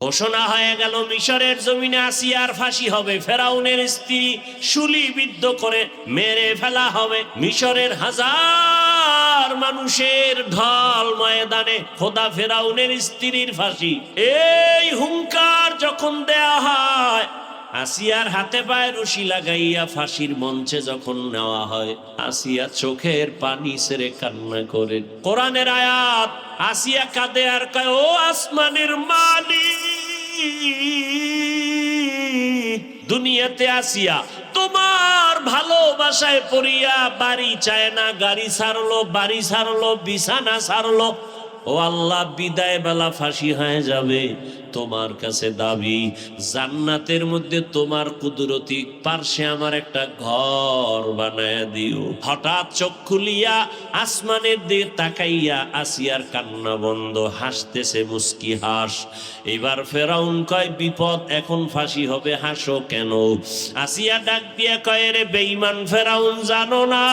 ঘোষণা হয়ে গেল মিশরের জমিনে আসিয়ার ফাঁসি হবে, ফেরাউনের স্ত্রী শুলিবিদ্ধ করে মেরে ফেলা হবে। মিশরের হাজার মানুষের ঢল ময়দানে খোদা ফেরাউনের স্ত্রীর ফাঁসি। এই হুঙ্কার যখন দেয়া হয়, আসিয়ার হাতে পায়ে রশি লাগাইয়া ফাঁসির মঞ্চে যখন নেওয়া হয়, আসিয়া চোখের পানি ছেড়ে কান্না করে। কোরআনের আয়াত, আসিয়া কাঁদে আর কয়, ও আসমানের মালিক, দুনিয়াতে আসিয়া তোমার ভালোবাসায় পড়িয়া বাড়ি চায় না, গাড়ি ছাড়লো, বাড়ি ছাড়লো, বিছানা ছাড়লো। ও আল্লাহ, বিদায় বেলা ফাঁসি হয়ে যাবে, তোমার কাছে দাবি জান্নাতের মধ্যে তোমার কুদরতি পার্শ্বে আমার একটা ঘর বানায় দিও। হঠাৎ চোখ খুলিয়া আসমানের দিকে তাকাইয়া আসিয়ার কান্না বন্ধ, হাসতেছে মুস্কি হাস। এবার ফেরাউন কয়, বিপদ, এখন ফাঁসি হবে, হাসো কেন? আসিয়া ডাক দিয়া কয়, রে বেঈমান ফেরাউন, জানো না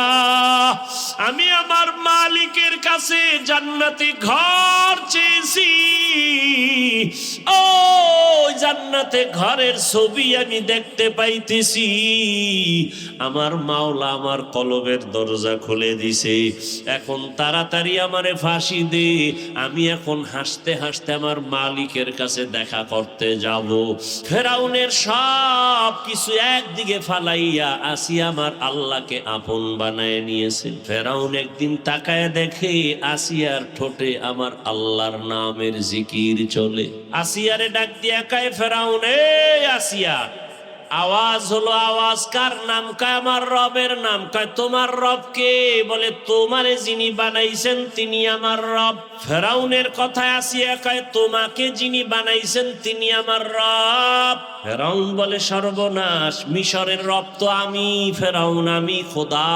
আমি আমার মালিকের কাছে জান্নাতে ঘর চেয়েছি, ও জান্নাতে ঘরের ছবি আমি দেখতে পাইতেছি। আমার মাওলা আমার কলবের দরজা খুলে দিছে, এখন তাড়াতাড়ি আমারে ফাঁসি দে, আমি এখন হাসতে হাসতে আমার মালিকের কাছে দেখা করতে যাব। ফেরাউনের সব কিছু একদিকে ফালাইয়া আসিয়া আমার আল্লাহকে আপন বানায় নিয়েছে। ফেরাউন একদিন তাকায় দেখে আসিয়ার ঠোঁটে আমার আল্লাহর নামের জিকির চলে। আসিয়ারে ডাক দিয়া কয়, ফেরাউন, এই আসিয়া, আওয়াজ হলো, আওয়াজ কার নাম? কয়, আমার রবের নাম। কয়, তোমার রব কে? বলে, তোমারে যিনি বানাইছেন তিনি আমার রব। ফেরাউনের কথায় আসিয়া কয়, তোমাকে যিনি বানাইছেন তিনি আমার রব। ফেরাউন বলে, সর্বনাশ, মিশরের রব তো আমি, ফেরাউন আমি খোদা।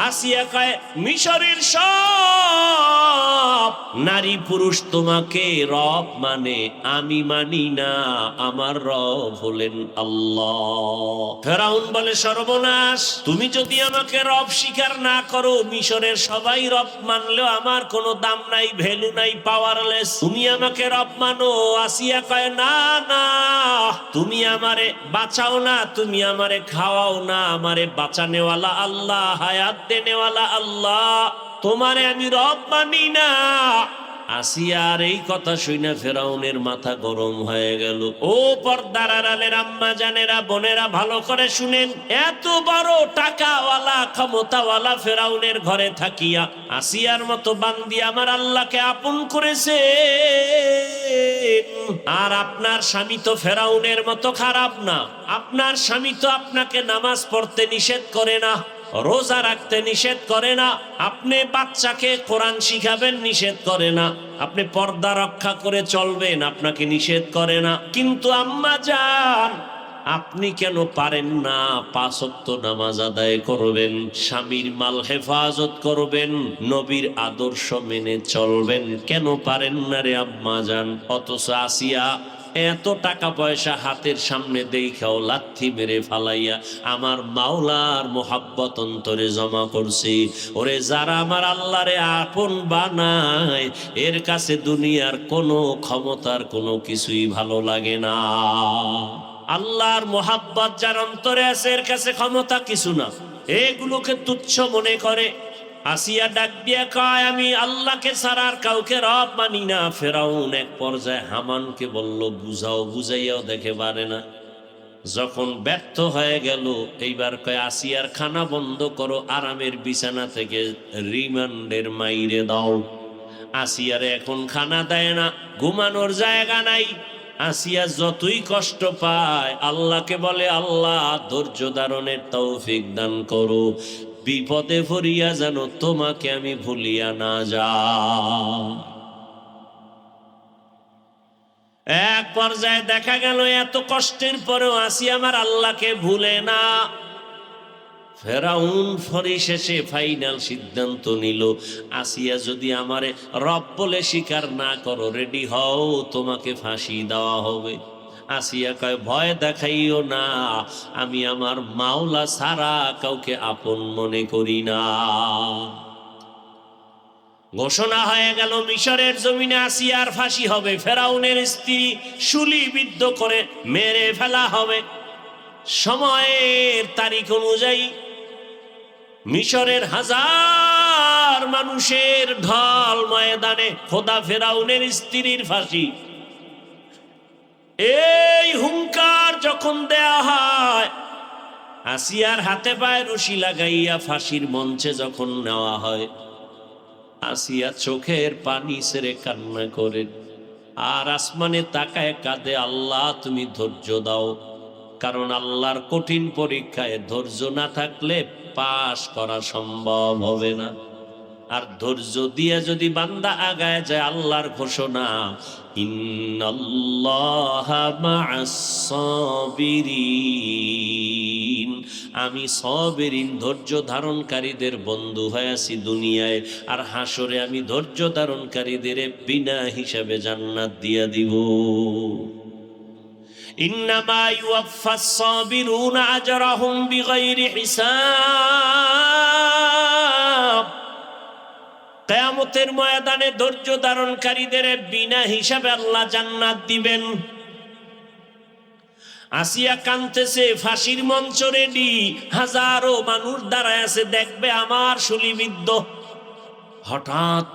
আসিয়া কয়, মিশরের সব নারী পুরুষ তোমাকে রব মানে, আমি মানি না, আমার রব হলেন আল্লাহ। ফেরাউন বলে, সর্বনাশ, তুমি যদি আমাকে রব স্বীকার না করো, মিশরের সবাই রব মানলেও আমার কোনো দাম নাই, ভ্যালু নাই, পাওয়ারলেস, তুমি আমাকে রব মানো। আসিয়া কয়, না না, তুমি আমারে বাঁচাও না, তুমি আমারে খাওয়াও না, আমারে বাঁচানেওয়ালা আল্লাহ, হায়াত দেনেওয়ালা আল্লাহ, তোমারে আমি রব মানি না। আসিয়ার এই কথা শুনে ফেরাউনের মাথা গরম হয়ে গেল। ও পর্দার আড়ালের আম্মা জানেরা, বোনেরা, ভালো করে শুনেন, এত বড় টাকাওয়ালা ক্ষমতাওয়ালা ফেরাউনের ঘরে থাকিয়া আসিয়ার মতো বান্দি আমার আল্লাহকে আপন করেছে। আর আপনার স্বামী তো ফেরাউনের মতো খারাপ না, আপনার স্বামী তো আপনাকে নামাজ পড়তে নিষেধ করে না, রোজা রাখতে নিষেধ করে না, আপনি বাচ্চাকে কোরআন শিখাবেন নিষেধ করে না, আপনি পর্দা রক্ষা করে চলবেন আপনাকে নিষেধ করে না। কিন্তু আম্মা জান, আপনি কেন পারেন না 5 ওয়াক্ত নামাজ আদায় করবেন, স্বামীর মাল হেফাজত করবেন, নবীর আদর্শ মেনে চলবেন, কেন পারেন না রে আম্মা জান? অথচ আসিয়া এত টাকা পয়সা হাতের সামনে দেখাও লাথি মেরে ফালাইয়া আমার মাওলার মোহাব্বত অন্তরে জমা করছি। ওরে, যারা আমার আল্লাহরে আপন বানায়, এর কাছে দুনিয়ার কোনো ক্ষমতার কোনো কিছুই ভালো লাগে না। আল্লাহর মোহাব্বত যার অন্তরে আছে, এর কাছে ক্ষমতা কিছু না, এগুলোকে তুচ্ছ মনে করে। আসিয়া ডাক দিয়া কয়, আমি আল্লাহকে ছাড়া আর কাউকে রব মানি না। ফেরাউন এক পর্যায়ে হামানকে বলল, বুঝাও, বুঝাইয়াও দেখে পারে না। যখন ব্যর্থ হয়ে গেল, এইবার কয়, আসিয়ার খানা বন্ধ করো, আরামের বিছানা থেকে রিমান্ডের মাইরে দাও। আসিয়ারে এখন খানা দেয় না, ঘুমানোর জায়গা নাই। আসিয়া যতই কষ্ট পায় আল্লাহকে বলে, আল্লাহ ধৈর্য ধারণের তৌফিক দান করো, বিপদে পড়িয়া যেন তোমাকে আমি ভুলিয়া না যা। এক পর্যায়ে দেখা গেল এত কষ্টের পরেও আসিয়া আমার আল্লাহকে ভুলে না। ফেরাউন পরিশেষে ফাইনাল সিদ্ধান্ত নিল, আসিয়া যদি আমারে রব বলে স্বীকার না করো, রেডি হও, তোমাকে ফাঁসি দেওয়া হবে। আসিয়া কয়, ভয় দেখাইও না, আমি আমার মাওলা ছাড়া কাউকে আপন মনে করি না। ঘোষণা হয়ে গেল মিশরের জমিনে আসিয়ার ফাঁসি হবে, ফেরাউনের স্ত্রী শুলিবিদ্ধ করে মেরে ফেলা হবে। সময়ের তারিখ অনুযায়ী মিশরের হাজার মানুষের ঢল ময়দানে খোদা ফেরাউনের স্ত্রীর ফাঁসি। এই হুঙ্কার যখন দেয়া হয়, আসিয়ার হাতে পায়ে রশি লাগাইয়া ফাঁসির মঞ্চে যখন নেওয়া হয়, আসিয়া চোখের পানি ছেড়ে কান্না করে আর আসমানে তাকায় কাঁদে, আল্লাহ তুমি ধৈর্য দাও, কারণ আল্লাহর কঠিন পরীক্ষায় ধৈর্য না থাকলে পাশ করা সম্ভব হবে না। আর ধৈর্য দিয়ে যদি বান্দা আগায় যায়, আল্লাহর ঘোষণা ইন্নাল্লাহা মা'আস সাবিরিন, আমি সাবিরিন ধৈর্য ধারণকারীদের বন্ধু হয়ে আছি দুনিয়ায়, আর হাসরে আমি ধৈর্য ধারণকারীদের বিনা হিসাবে জান্নাত দিয়া দিব। ইন্নামা ইউওয়াফাস সাবিরুনা আজরাহুম বিগাইরি হিসাব, কিয়ামতের ময়দানে ধৈর্য ধারণকারীদের বিনা হিসাবে আল্লাহ জান্নাত দিবেন। আসিয়া কাঁদতেছে, ফাঁসির মঞ্চ রেডি, হাজারো মানুষ দাঁড়ায় আছে দেখবে আমার শুলিবিদ্ধ। হঠাৎ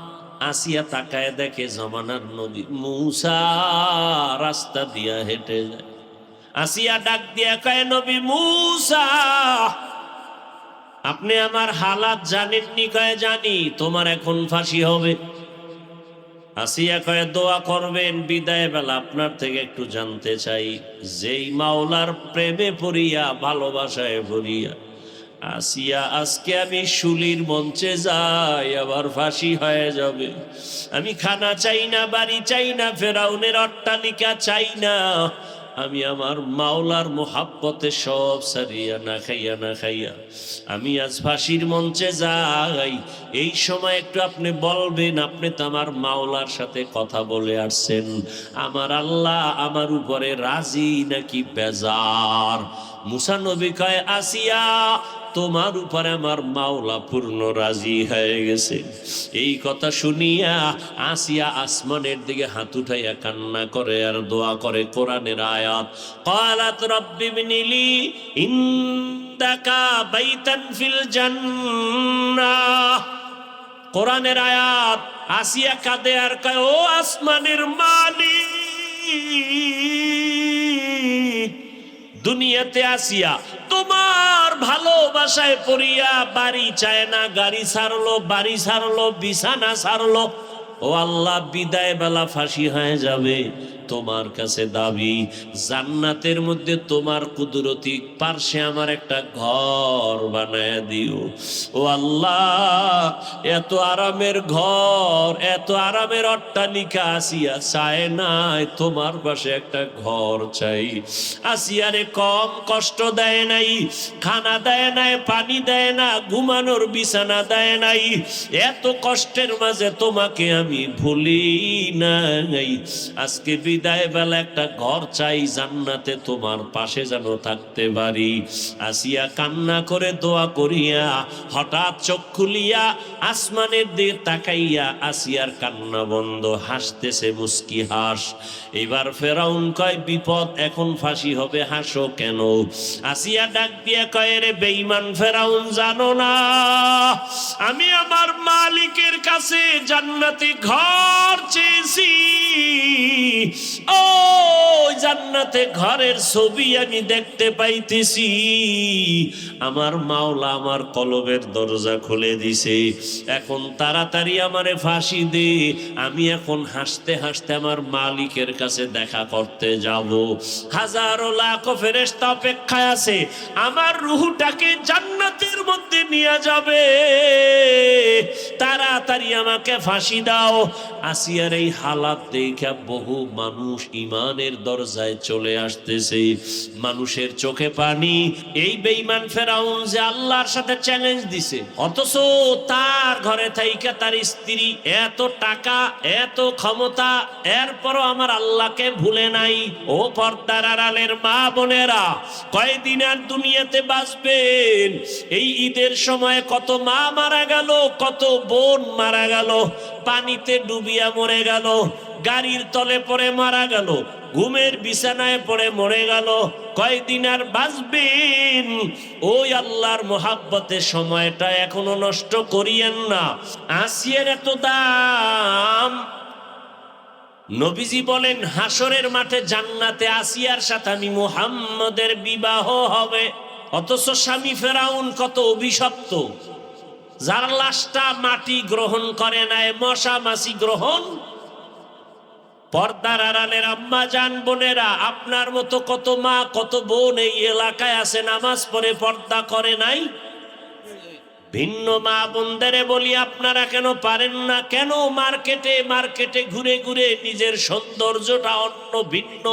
আসিয়া তাকায় দেখে জমানার নবী মূসা রাস্তা দিয়া হেঁটে যায়। আসিয়া ডাক দিয়া কয়, নবী মূসা আপনি আমার হালাত জানেননি? কয় জানি, তোমার এখন ফাঁসি হবে। আসিয়া কয় দোয়া করবেন, বিদায় বেলা আপনার থেকে একটু জানতে চাই, যেই মাওলার প্রেমে পড়িয়া ভালোবাসায় ভরিয়া আসিয়া আজকে আমি শুলির মঞ্চে যাই, আবার ফাঁসি হয়ে যাবে। আমি খানা চাই না, বাড়ি চাই না, ফেরাউনের অট্টালিকা চাই না, আমি আমার মাওলার মোহাব্বতে সব সারিয়া না খাইয়া আমি আজ ফাঁসির মঞ্চে যাই। এই সময় একটু আপনি বলবেন, আপনি তো আমার মাওলার সাথে কথা বলে আসছেন, আমার আল্লাহ আমার উপরে রাজি নাকি বেজার? মুসা নবী কয়, আসিয়া তোমার উপরে আমার মাওলা পূর্ণ রাজি হয়ে গেছে। এই কথা শুনিয়া আসিয়া আসমানের দিকে হাত উঠাইয়া কান্না করে আর দোয়া করে। কোরআনের আয়াত, ক্বালাত রাব্বি ইবনিলি ইনদাকা বাইতান ফিল জান্নাহ। কোরআনের আয়াত, আসিয়া কাঁদে আর কয়, ও আসমানের মালিক, দুনিয়াতে আসিয়া তোমার ভালোবাসায় পড়িয়া বাড়ি চায় না, গাড়ি ছাড়লো, বাড়ি ছাড়লো, বিছানা ছাড়লো। ও আল্লাহ, বিদায় বেলা ফাঁসি হয়ে যাবে। তোমার কাছে দাবি, জান্নাতের মধ্যে তোমার কুদরতি পার্শ্বে আমার একটা ঘর বানায় দিও। ও আল্লাহ, এত আরামের ঘর, এত আরামের অট্টালিকা আসিয়া চায় নাই, তোমার পাশে একটা ঘর চাই। আসিয়ারে কম কষ্ট দেয় নাই, খানা দেয় নাই, পানি দেয় না, ঘুমানোর বিছানা দেয় নাই। এত কষ্টের মাঝে তোমাকে আমি ভুলি নাই। আজকে বিদায় বেলা একটা ঘর চাই, জান্নাতে তোমার পাশে যেন থাকতে পারি। আসিয়া কান্না করে দোয়া করিয়া হঠাৎ চোখ খুলিয়া আসমানের দিকে তাকাইয়া আসিয়ার কান্না বন্ধ, হাসতেছে মুস্কি হাস। এবার ফেরাউন কয়, বিপদ, এখন ফাঁসি হবে, হাসো কেন? আসিয়া ডাক দিয়া কয়, রে বেঈমান ফেরাউন, জানো না আমি আমার মালিকের কাছে জান্নাতে ঘর চেয়েছি। ও জান্নাতে ঘরের ছবি আমি দেখতে পাইতেছি। আমার মাওলা আমার কলবের দরজা খুলে দিছে। এখন তাড়াতাড়ি আমারে ফাঁসি দে, আমি এখন হাসতে হাসতে আমার মালিকের কাছে দেখা করতে যাব। হাজারো লাখ ফেরেশতা অপেক্ষায় আছে, আমার রূহটাকে জান্নাতের মধ্যে নিয়ে যাবে। তাড়াতাড়ি আমাকে ফাঁসি দাও। আসিয়ার এই হালাত দেখা বহু মানুষ ইমানের দরজায় চলে আসতেছে, মানুষের চোখে পানি। এই বেঈমান ফেরাউন যে আল্লাহর সাথে চ্যালেঞ্জ দিছে, অথচ তার ঘরে থাইকা তার স্ত্রী, এত টাকা, এত ক্ষমতা, এরপরও আমার আল্লাহকে ভুলে নাই। ও পর্দার আড়ালের মা বোনেরা, কয়দিন আর দুনিয়াতে বাঁচবেন? এই ঈদের সময় কত মা মারা গেল, কত বোন মারা গেল, পানিতে ডুবিয়া মরে গেল, গাড়ির তলে পড়ে মারা গেল, ঘুমের বিছানায় পড়ে মরে গেল। কয়দিন আর বাঁচবেন? ওই আল্লাহর মোহাব্বতের সময়টা এখনো নষ্ট করিয়েন না। আসিয়ার এত দাম। নবীজি বলেন, হাসরের মাঠে জান্নাতে আসিয়ার সাথে আমি মুহাম্মদের বিবাহ হবে। অথচ স্বামী ফেরাউন কত অভিশপ্ত, যার লাশটা মাটি গ্রহণ করে নাই, মশা মাছি গ্রহণ। পর্দার আড়ালের আম্মা জান বোনেরা, আপনার মতো কত মা, কত বোন এই এলাকায় আছে, নামাজ পড়ে পর্দা করে নাই। ভিন্ন মা বোনদের বলি, আপনারা কেন পারেন না? কেন মার্কেটে মার্কেটে ঘুরে ঘুরে নিজের সৌন্দর্যটা অন্য ভিন্ন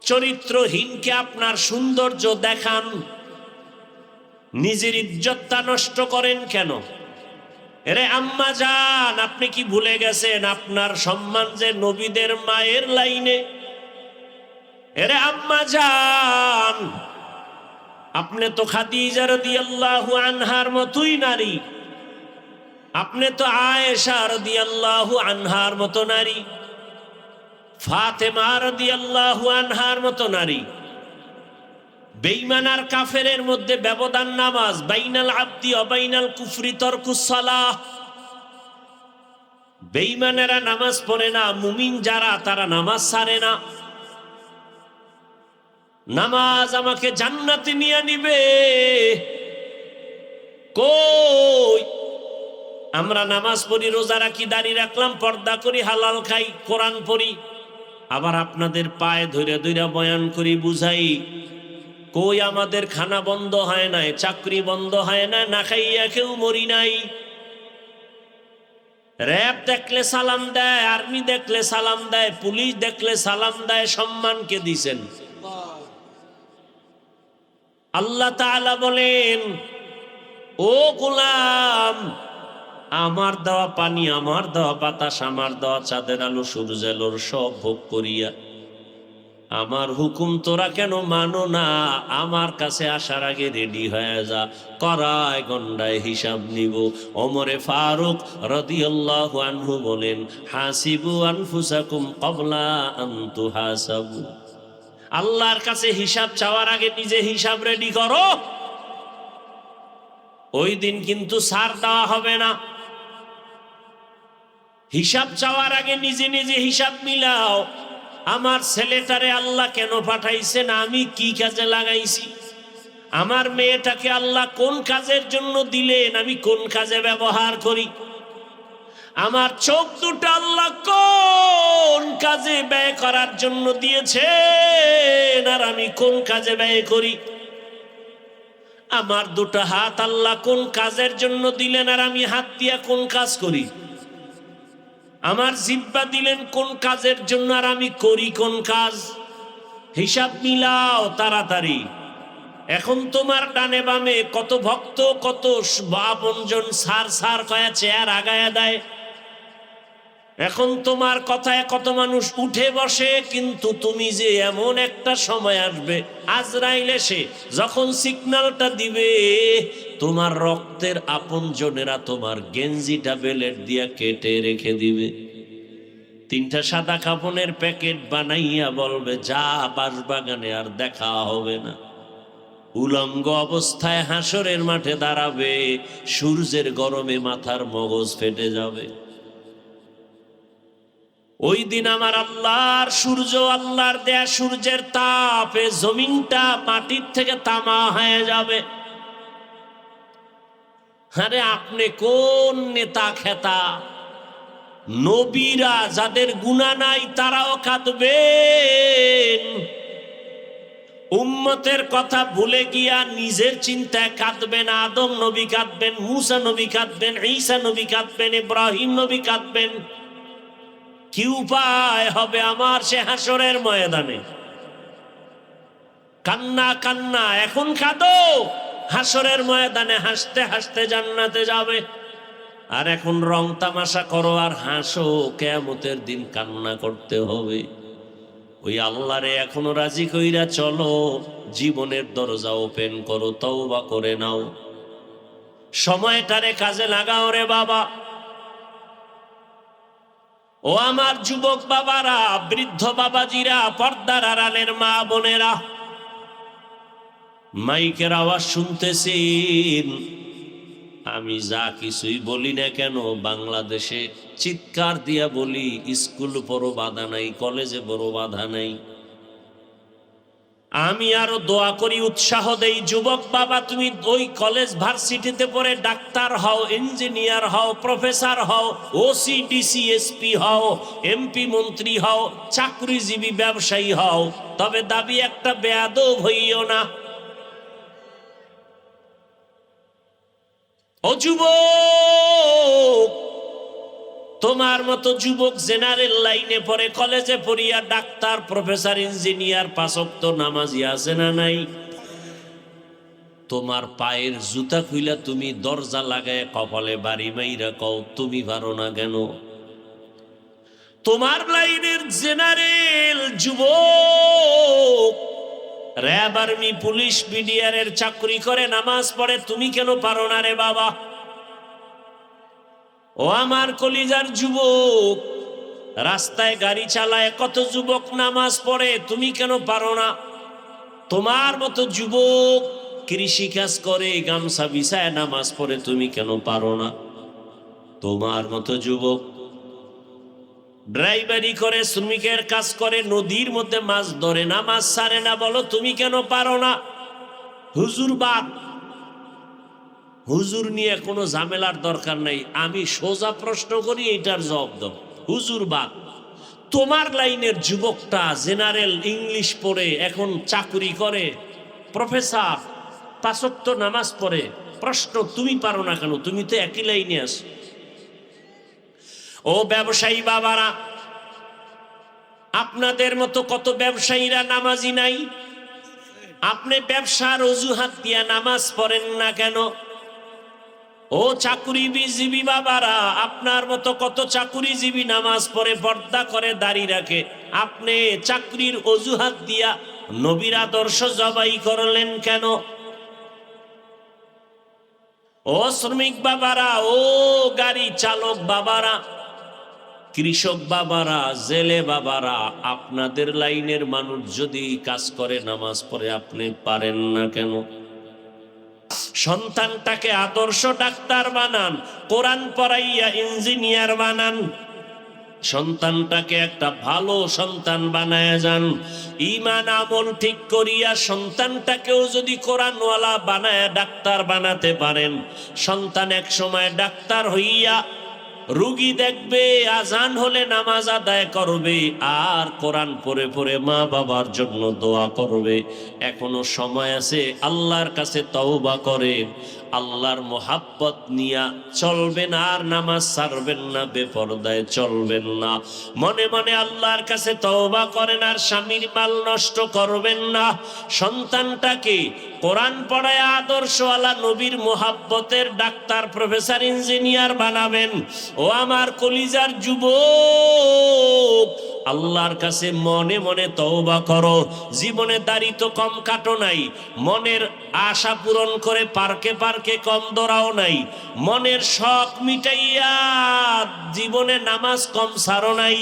চরিত্রহীনকে আপনার সৌন্দর্য দেখান? নিজের ইজ্জতটা নষ্ট করেন কেন? এরে আম্মা জান, আপনি কি ভুলে গেছেন আপনার সম্মান যে নবীদের মায়ের লাইনে? এরে আম্মা জান, আপনি তো খাদিজা রাদিয়াল্লাহু আনহার মতোই নারী, আপনি তো আয়েশা রাদিয়াল্লাহু আনহার মতো নারী, ফাতেমা রাদিয়াল্লাহু আনহার মতো নারী। বেঈমান আর কাফেরের মধ্যে ব্যবধান নামাজ, বাইনাল আবদি ওয়া বাইনাল কুফরি তারকুস সালাহ। বেঈমানেরা নামাজ পড়ে না, মুমিন যারা তারা নামাজ ছাড়ে না। নামাজ আমাকে জান্নাতে নিয়ে নিবে। কই আমরা নামাজ পড়ি, রোজা রাখি, দাড়ি রাখলাম, পর্দা করি, হালাল খাই, কোরআন পড়ি, আবার আপনাদের পায়ে ধরে ধরে বয়ান করি, বুঝাই। কই আমাদের খানা বন্ধ হয় নাই, চাকরি বন্ধ হয় না, না খাইয়া কেউ মরি নাই। র‍্যাব দেখলে সালাম দেয়, আর্মি দেখলে সালাম দেয়, পুলিশ দেখলে সালাম দেয়। সম্মানকে দিছেন। আল্লাহ তাআলা বলেন, ও গোলাম, আমার দেওয়া পানি, আমার দেওয়া বাতাস, আমার দেওয়া চাঁদের আলো, সূর্যের আলো সব ভোগ করিয়া আমার হুকুম তোরা কেন মানো না? আমার কাছে আসার আগে রেডি হয়ে যা, করায় গন্ডায় হিসাব নিব। ওমরে ফারুক রাদিয়াল্লাহু আনহু বলেন, হাসিবু আনফুসাকুম ক্বাবলা আন তুহাসাবু। আল্লাহর কাছে হিসাব চাওয়ার আগে নিজে হিসাব রেডি করো। ওই দিন কিন্তু ছাড় দেওয়া হবে না। হিসাব চাওয়ার আগে নিজে নিজে হিসাব মিলাও। আমার ছেলেটারে আল্লাহ কেন পাঠাইছেন? আমি কি কাজে লাগাইছি? আমার মেয়েটাকে আল্লাহ কোন কাজের জন্য দিলেন? আমি কোন কাজে ব্যবহার করি? আমার চোখ দুটো আল্লাহ কোন কাজে ব্যয় করার জন্য দিয়েছেন, আর আমি কোন কাজে ব্যয় করি? আমার দুটো হাত আল্লাহ কোন কাজের জন্য দিলেন, আর আমি হাত দিয়া কোন কাজ করি? আমার জিহ্বা দিলেন কোন কাজের জন্য, আর আমি করি কোন কাজ? হিসাব মিলাও তাড়াতাড়ি। এখন তোমার ডানে বামে কত ভক্ত, কত আপনজন সার সার কয়া চেয়ার আগায়া দেয়। এখন তোমার কথায় কত মানুষ উঠে বসে, কিন্তু তুমি যে এমন একটা সময় আসবে, আজরাইল এসে যখন সিগন্যালটা দিবে, তোমার রক্তের আপনজনেরা তোমার গেঞ্জিটা বেলেট দিয়া কেটে রেখে দিবে। 3টা সাদা কাপড়ের প্যাকেট বানাইয়া বলবে, যা বাঁশবাগানে, আর দেখা হবে না। উলঙ্গ অবস্থায় হাসরের মাঠে দাঁড়াবে, সূর্যের গরমে মাথার মগজ ফেটে যাবে। ওই দিন আমার আল্লাহর সূর্য, আল্লাহর দেয়া সূর্যের তাপে জমিনটা মাটির থেকে তামা হয়ে যাবে। আরে আপনি কোন নেতা খেতা? নবীরা যাদের গুনাহ নাই তারাও কাঁদবেন। উম্মতের কথা ভুলে গিয়া নিজের চিন্তায় কাঁদবেন। আদম নবী কাঁদবেন, মূসা নবী কাঁদবেন, ঈসা নবী কাঁদবেন, ইব্রাহিম নবী কাঁদবেন। কি উপায় হবে আমার সে হাসরের ময়দানে? কান্না কান্না, এখন কাঁদো, হাসরের ময়দানে হাসতে হাসতে জান্নাতে যাবে। আর এখন রং তামাশা করো আর হাসো, কিয়ামতের দিন কান্না করতে হবে। ওই আল্লাহরে এখনো রাজি কইরা চলো, জীবনের দরজা ওপেন করো, তওবা করে নাও, সময়টারে কাজে লাগাও রে বাবা। ও আমার যুবক বাবারা, বৃদ্ধ বাবাজিরা, পর্দার আড়ালের মা বোনেরা, মাইকের আওয়াজ শুনতেছেন। আমি যা কিছুই বলি না কেন, বাংলাদেশে চিৎকার দিয়া বলি, স্কুল বড় বাধা নাই, কলেজে বড় বাধা নাই। আমি আরো দোয়া করি, উৎসাহ দেই, যুবক বাবা তুমি ওই কলেজ ভার্সিটিতে পড়ে ডাক্তার হও, ইঞ্জিনিয়ার হও, প্রফেসর হও, ওসি ডিসি এসপি হও, এমপি মন্ত্রী হও, চাকরিজীবী ব্যবসায়ী হও, তবে দাবি একটা বেয়াদব হইও না। ও যুবক, তোমার মতো যুবক জেনারেল লাইনে পড়ে, কলেজে পড়িয়া ডাক্তার, প্রফেসর, ইঞ্জিনিয়ার, পাঁচ ওয়াক্ত নামাজি আছে না নাই? তোমার পায়ের জুতা খুইলা তুমি দরজা লাগায় কপালে বাড়ি মাইরা কও, তুমি পারো না কেন? তোমার লাইনের জেনারেল যুবক র‍্যাব, আর্মি, পুলিশ, বিডিআরের চাকরি করে, নামাজ পড়ে, তুমি কেন পারো না রে বাবা? ও আমার কলিজার যুবক, রাস্তায় গাড়ি চালায় কত যুবক নামাজ পড়ে, তুমি কেন পারো না? তোমার মতো যুবক কৃষি কাজ করে, গামছা বিছায় নামাজ পড়ে, তুমি কেন পারো না? তোমার মতো যুবক ড্রাইভারি করে, শ্রমিকের কাজ করে, নদীর মধ্যে মাছ ধরে, নামাজ ছাড়ে না, বলো তুমি কেন পারো না? হুজুর বাদ, হুজুর নিয়ে কোনো ঝামেলার দরকার নাই, আমি সোজা প্রশ্ন করি, এটার জবাব দাও। হুজুর বাদ, তোমার লাইনের যুবকটা জেনারেল ইংলিশ পড়ে এখন চাকরি করে, প্রফেসর, পাঁচ ওয়াক্ত নামাজ পড়ে, প্রশ্ন তুমি পারো না কেন? তুমি তো একই লাইনে আছো। ও ব্যবসায়ী বাবারা, আপনাদের মতো কত ব্যবসায়ীরা নামাজি নাই? আপনি ব্যবসার অজুহাত দিয়া নামাজ পড়েন না কেন? ও চাকরিজীবী বাবারা, আপনার মতো কত চাকরিজীবী নামাজ পড়ে, পর্দা করে, দাড়ি রাখে, আপনি চাকরির অজুহাত দিয়া নবীর আদর্শ জবাই করলেন কেন? ও শ্রমিক বাবারা, ও গাড়ি চালক বাবারা, কৃষক বাবারা, জেলে বাবারা, আপনাদের লাইনের মানুষ যদি কাজ করে, নামাজ পড়ে, আপনি পারেন না কেন? সন্তানটাকে আদর্শ ডাক্তার বানান, কোরআন পড়াইয়া ইঞ্জিনিয়ার বানান, সন্তানটাকে একটা ভালো সন্তান বানায় যান। ঈমান আমল ঠিক করিয়া সন্তানটাকেও যদি কোরআনওয়ালা বানায় ডাক্তার বানাতে পারেন, সন্তান এক সময় ডাক্তার হইয়া রুগী দেখবে, আজান হলে নামাজ আদায় করবে, আর কোরআন পড়ে পড়ে মা বাবার জন্য দোয়া করবে। এখনো সময় আছে, আল্লাহর কাছে তওবা করেন, আল্লাহর মোহাব্বত নিয়া চলবেন, আর নামাজ ছাড়বেন না, বেপরদায় চলবেন না, মনে মনে আল্লাহর কাছে তওবা করেন, আর স্বামীর মাল নষ্ট করবেন না। সন্তানটাকে কোরআন পড়ায় আদর্শওয়ালা নবীর মোহাব্বতের ডাক্তার, প্রফেসর, ইঞ্জিনিয়ার বানাবেন। ও আমার কলিজার যুবক, আল্লাহর কাছে মনে মনে তওবা করো। জীবনে দাড়ি তো কম কাটো নাই, মনের আশা পূরণ করে পার্কে পার্কে কম দৌড়াও নাই, মনের শখ মিটাইয়া জীবনে নামাজ কম ছাড়ো নাই,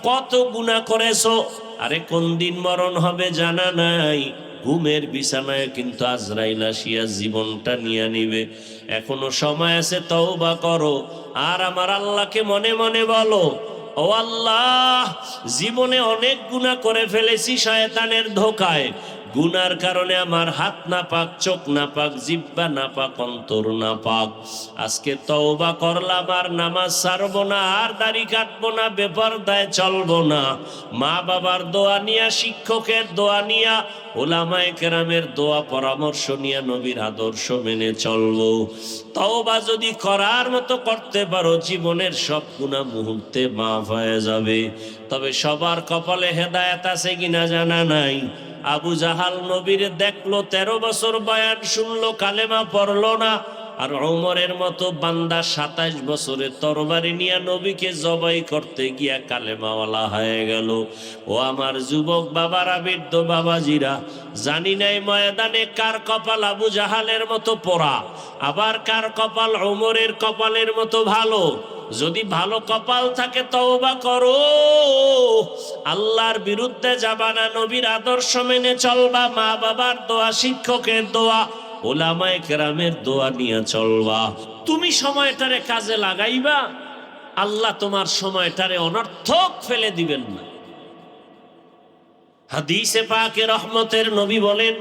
কত গুনাহ করেছো। আরে কোন দিন মরণ হবে জানা নাই, ঘুমের বিছানায় কিন্তু আজরাইল আসিয়া জীবনটা নিয়ে নিবে। এখনো সময় আছে, তওবা করো, আর আমার আল্লাহকে মনে মনে বলো, ও আল্লাহ, জীবনে অনেক গুনাহ করে ফেলেছি শয়তানের ধোকায়, গুনার কারণে আমার হাত নাপাক, চোখ নাপাক, জিহ্বা নাপাক, অন্তর নাপাক। আজকে তওবা করলাম, আর নামাজ ছাড়বো না, আর দাড়ি কাটবো না, বেপরদায় চলবো না। মা বাবার দোয়া নিয়া, শিক্ষকের দোয়া নিয়া, ওলামায়ে কেরামের দোয়া পরামর্শ নিয়ে নবীর আদর্শ মেনে চলবো। তওবা যদি করার মতো করতে পারো, জীবনের সব গুনাহ মুহূর্তে মাফ হয়ে যাবে। তবে সবার কপালে হেদায়েত আছে কিনা জানা নাই। আবু জাহাল নবীর দেখলো, 13 বছর বয়ান শুনলো, কালেমা পড়লো না। আর ওমরের মতো বান্দা 27 বছরে তরবারি নিয়ে নবীকে জবাই করতে গিয়া কালেমাওয়ালা হয়ে গেল। ও আমার যুবক বাবারা, বৃদ্ধ বাবাজিরা, জানি নাই ময়দানে কার কপাল আবু জাহালের মতো পোড়া, আবার কার কপাল ওমরের কপালের মতো ভালো। যদি ভালো কপাল থাকে তওবা করো, আল্লাহর বিরুদ্ধে যাবা না, নবীর আদর্শ মেনে চলবা, মা বাবার দোয়া, শিক্ষকের দোয়া, ওলামায়ে কেরামের দোয়া নিয়ে চলবা। তুমি সময়টারে কাজে লাগাইবা, আল্লাহ তোমার সময়টারে অনর্থক ফেলে দিবেন না। হাদিসে পাকে রহমতের নবী বলেন,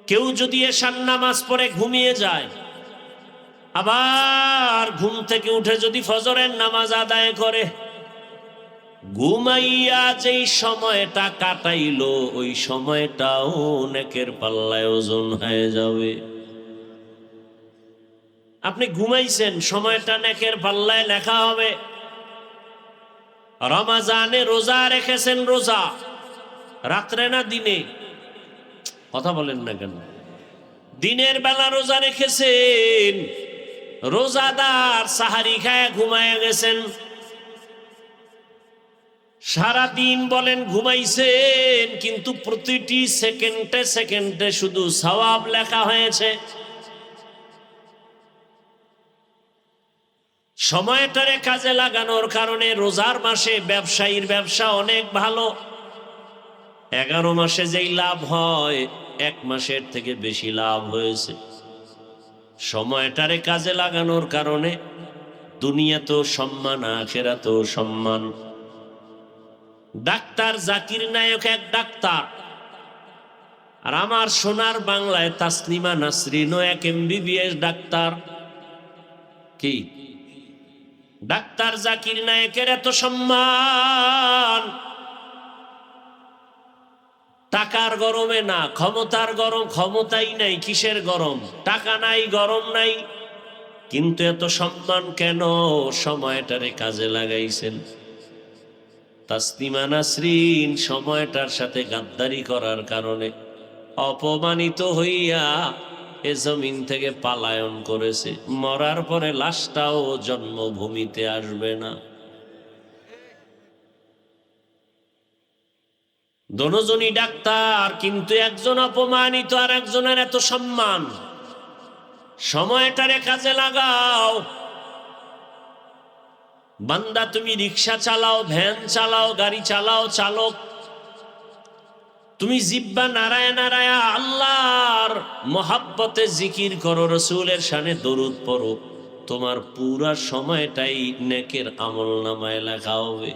কেউ যদি এশার নামাজ পড়ে ঘুমিয়ে যায়, আবার ঘুম থেকে উঠে যদি ফজরের নামাজ আদায় করে, ঘুমাইয়া যেই সময়টা কাটাইলো, ওই সময়টাও নেকের পাল্লায় ওজন হয়ে যাবে। আপনি ঘুমাইছেন, সময়টা নেকের পাল্লায় লেখা হবে। রমজানে রোজা রেখেছেন, রোজা রাত্রে না দিনে? কথা বলেন না কেন? দিনের বেলা রোজা রেখেছেন, রোজাদার সাহারি খায় ঘুমায় গেছেন, সারাদিন বলেন ঘুমাইছেন, কিন্তু প্রতিটি সেকেন্ডে সেকেন্ডে শুধু সওয়াব লেখা হয়েছে। সময়টারে কাজে লাগানোর কারণে রোজার মাসে ব্যবসায়ীর ব্যবসা অনেক ভালো। 11 মাসে যেই লাভ হয়, 1 মাসের থেকে বেশি লাভ হয়েছে। সময়টারে কাজে লাগানোর কারণে দুনিয়াতেও সম্মান, আখিরাতেও সম্মান। ডাক্তার জাকির নায়ক এক ডাক্তার, আর আমার সোনার বাংলায় তাসলিমা নাসরিনও এক MBBS ডাক্তার। কি ডাক্তার জাকির নায়কের এত সম্মান? টাকার গরমে না, ক্ষমতার গরম, ক্ষমতাই নাই, কিসের গরম? টাকা নাই, গরম নাই, কিন্তু এত সম্মান কেন? সময়টারে কাজে লাগাইছেন। তাসলিমা নাসরিন সময়টার সাথে গাদ্দারি করার কারণে অপমানিত হইয়া এ জমিন থেকে পালায়ন করেছে। মরার পরে লাশটাও জন্মভূমিতে আসবে না। দুজনই ডাক্তার, কিন্তু একজন অপমানিত আর একজনের এত সম্মান। সময়টারে কাজে লাগাও। বান্দা, তুমি রিক্সা চালাও, ভ্যান চালাও, গাড়ি চালাও, চালক, তুমি জিহ্বা নাড়ায় নাড়ায় আল্লাহর মহাব্বতে জিকির করো, রসুলের শানে দরুদ পড়ো, তোমার পুরা সময়টাই নেকের আমলনামায় লেখা হবে।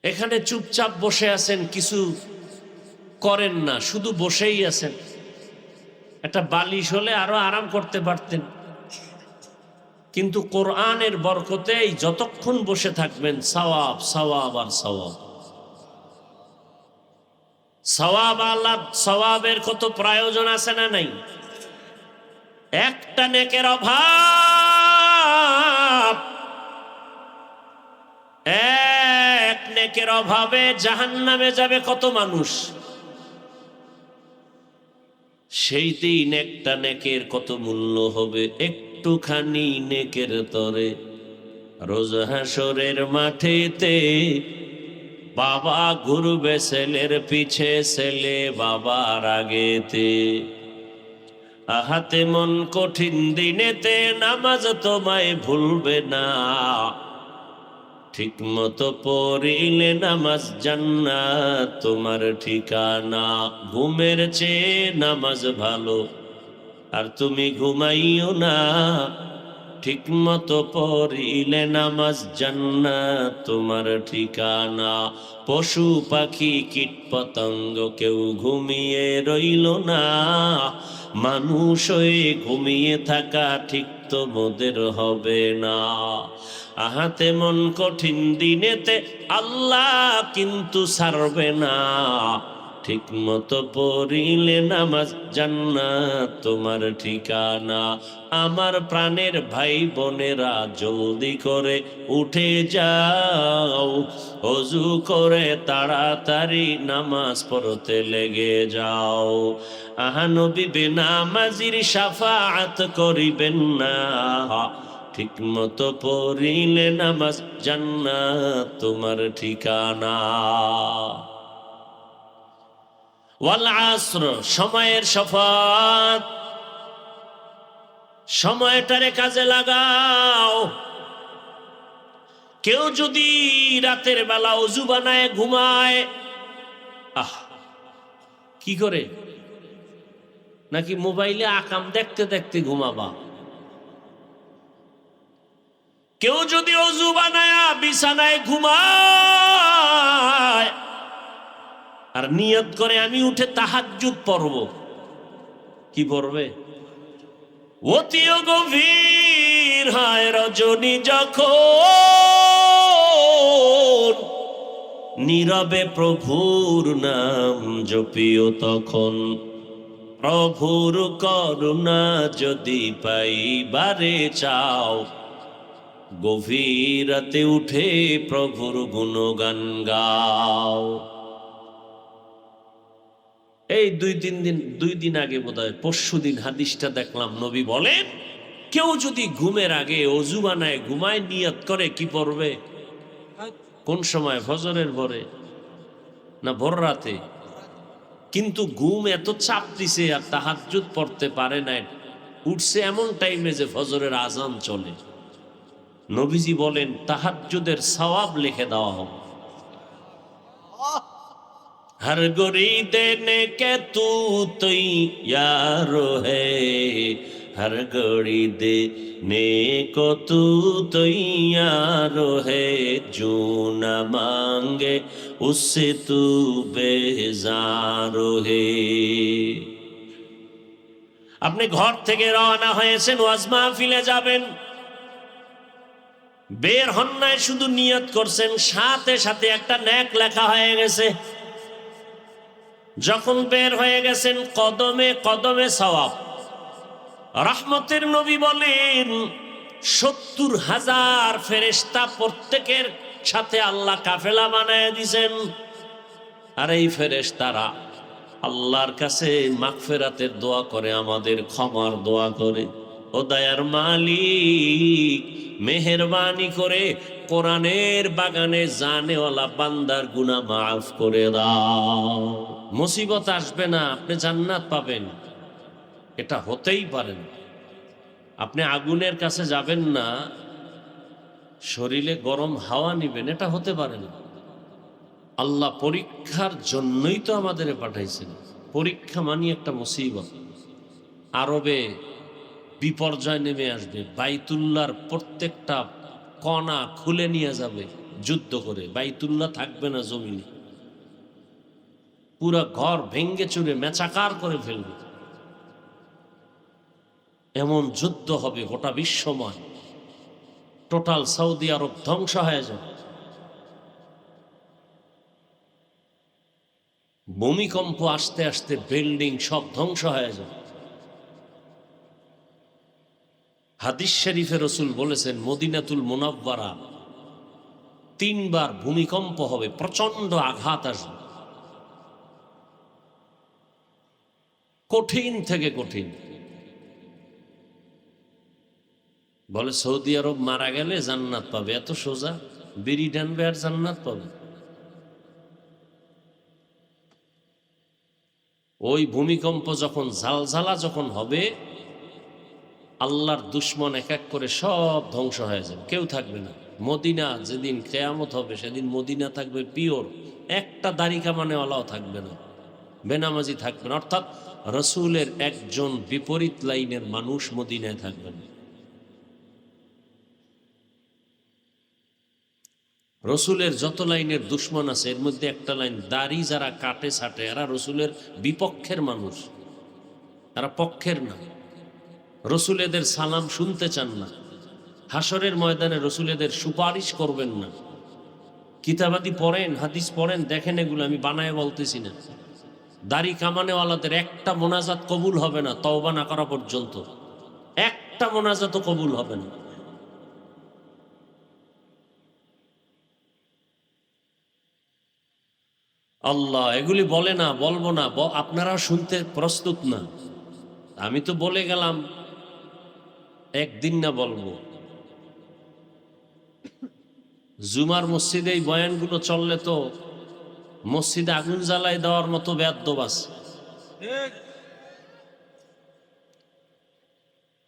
এখানে চুপচাপ বসে আছেন, কিছু করেন না, শুধু বসেই আছেন। একটা বালিশ হলে আরো আরাম করতে পারতেন, কিন্তু কোরআনের বরকতে যতক্ষণ বসে থাকবেন সওয়াব, সওয়াব আর সওয়াব। সওয়াব, আল্লাহ সওয়াবের কত প্রয়োজন আছে না নাই? একটা নেকের অভাব, এক নেকের অভাবে জাহান্নামে যাবে কত মানুষ। সেই দিন একটা নেকের কত মূল্য হবে, একটুখানি নেকের তরে। রোজ হাসরের মাঠেতে বাবা ঘুরবে ছেলের পিছে, ছেলে বাবার আগেতে। আহাতে মন কঠিন দিনেতে নামাজ তোমায় ভুলবে না, ঠিক মতো পড়িলে নামাজ জান্নাত তোমার ঠিকানা। ঘুমের চেয়ে নামাজ ভালো, আর তুমি ঘুমাইও না, ঠিক মতো পড়িলে নামাজ জান্নাত তোমার ঠিকানা। পশু পাখি কীট পতঙ্গ কেউ ঘুমিয়ে রইল না, মানুষ হয়ে ঘুমিয়ে থাকা ঠিক তো মোদের হবে না। আহাতে মন কঠিন দিনেতে আল্লাহ কিন্তু ছাড়বে না, ঠিক মতো পড়িলে নামাজ জান্নাত তোমার ঠিকানা। আমার প্রাণের ভাই বোনেরা জলদি করে উঠে যাও, ওযু করে তাড়াতাড়ি নামাজ পড়তে লেগে যাও। আহা নবী বেনামাজির শাফাআত করিবেন না, ঠিক মতো পড়িলে নামাজ জান্নাত তোমার ঠিকানা। ওয়াল আসর, সময়ের শপথ, সময়টারে কাজে লাগাও। কেউ যদি রাতের বেলা ওযু বানায় ঘুমায়, কি করে? নাকি মোবাইলে আকাম দেখতে দেখতে ঘুমাবা? কেউ যদি ওযু বানায় বিছানায় ঘুমায় আর নিয়ত করে আমি উঠে তাহাজ্জুদ পড়ব, কি পড়বে? অতিও গভীর হয় রজনী যখন, নীরবে প্রভুর নাম জপিও তখন। প্রভুর করুণা যদি পাইবারে চাও, গভীর রাতে উঠে প্রভুর গুণগান গাও। এই দুই দিন আগে বোধহয় পরশুদিন হাদিসটা দেখলাম, নবী বলেন কেউ যদি ঘুমের আগে ওযু বানায় ঘুমায়, নিয়ত করে কি পড়বে? কোন সময়? ফজরের পরে না ভোর রাতে? কিন্তু ঘুম এত চাপ দিছে আর তাহাজ্জুদ পড়তে পারে না, উঠছে এমন টাইমে যে ফজরের আজান চলে। নবীজি বলেন তাহাজ্জুদের সওয়াব লিখে দেওয়া হবে। हर गोरी देने के तू तैयार है, हर गोरी देने को तू तैयार है, जो न मांगे उससे तू बेजार है। আপনি ঘর থেকে রওনা হয়েছেন, ওয়াজ মাহফিলে যাবেন, বের হন নাই, শুধু নিয়ত করছেন, সাথে সাথে একটা নেক লেখা হয়ে গেছে। যখন বের হয়ে গেছেন কদমে কদমে সওয়াব। রহমতের নবী বলেন ৭০,০০০ ফেরেশতা প্রত্যেকের সাথে আল্লাহ কাফেলা বানায় দিয়েছেন। আর এই ফেরেশতারা আল্লাহর কাছে মাগফিরাতের দোয়া করে, আমাদের ক্ষমার দোয়া করে। ও দয়ার মালিক, মেহেরবানি করে কোরআনের বাগানে জানেওয়ালা বান্দার গুনাহ মাফ করে দাও। মুসিবত আসবে না, আপনি জান্নাত পাবেন, এটা হতেই পারে না। আপনি আগুনের কাছে যাবেন না, শরীরে গরম হাওয়া নিবেন, এটা হতে পারে না। আল্লাহ পরীক্ষার জন্যই তো আমাদের পাঠাইছেন। পরীক্ষা মানি একটা মুসিবত। আরবে বিপর্যয় নেমে আসবে, বাইতুল্লাহর প্রত্যেকটা কণা খুলে নিয়ে যাবে যুদ্ধ করে, বাইতুল্লাহ থাকবে না জমিনে, পুরা ঘর ভেঙ্গে চুরে মেচাকার করে ফেলবে। এমন যুদ্ধ হবে গোটা বিশ্বময়, টোটাল সৌদি আরব ধ্বংস হয়ে যাবে। ভূমিকম্প আসতে আসতে বিল্ডিং সব ধ্বংস হয়ে যাবে। হাদিস শরীফে রাসূল বলেছেন মদিনাতুল মুনাওয়ারা ৩ বার ভূমিকম্প হবে, প্রচন্ড আঘাত আসবে, কঠিন থেকে কঠিন। বলে সৌদি আরব মারা গেলে জান্নাত পাবে, এত সোজা? বিড়ি টানবে আর জান্নাত পাবে? ওই ভূমিকম্প যখন ঝালঝালা যখন হবে, আল্লাহর দুশ্মন এক এক করে সব ধ্বংস হয়ে যাবে, কেউ থাকবে না। মদিনা যেদিন কিয়ামত হবে সেদিন মদিনা থাকবে পিওর, একটা দাড়ি কামানেওয়ালাও থাকবে না, বেনামাজি থাকবে না। অর্থাৎ রসুলের একজন বিপরীত লাইনের মানুষ মদিনায় থাকবে না। রসুলের যত লাইনের দুশ্মন আছে এর মধ্যে একটা লাইন, দাড়ি যারা কাটে ছাটে এরা রসুলের বিপক্ষের মানুষ, এরা পক্ষের না। রসুল এদের সালাম শুনতে চান না, হাসরের ময়দানে রসুল এদের সুপারিশ করবেন না। কিতাবাদি পড়েন, হাদিস পড়েন, দেখেন এগুলো, আমি বানায় বলতেছি না। দাড়ি কামানেওয়ালাদের একটা মোনাজাত কবুল হবে না তওবা না করা পর্যন্ত, একটা মোনাজাতও কবুল হবে না। আল্লাহ এগুলি বলে না, বলবো না, আপনারা শুনতে প্রস্তুত না। আমি তো বলে গেলাম একদিন না বলবো। জুমার মসজিদে এই বয়ানগুলো চললে তো মসজিদে আগুন জ্বালাই দেওয়ার মতো বেয়াদ্দব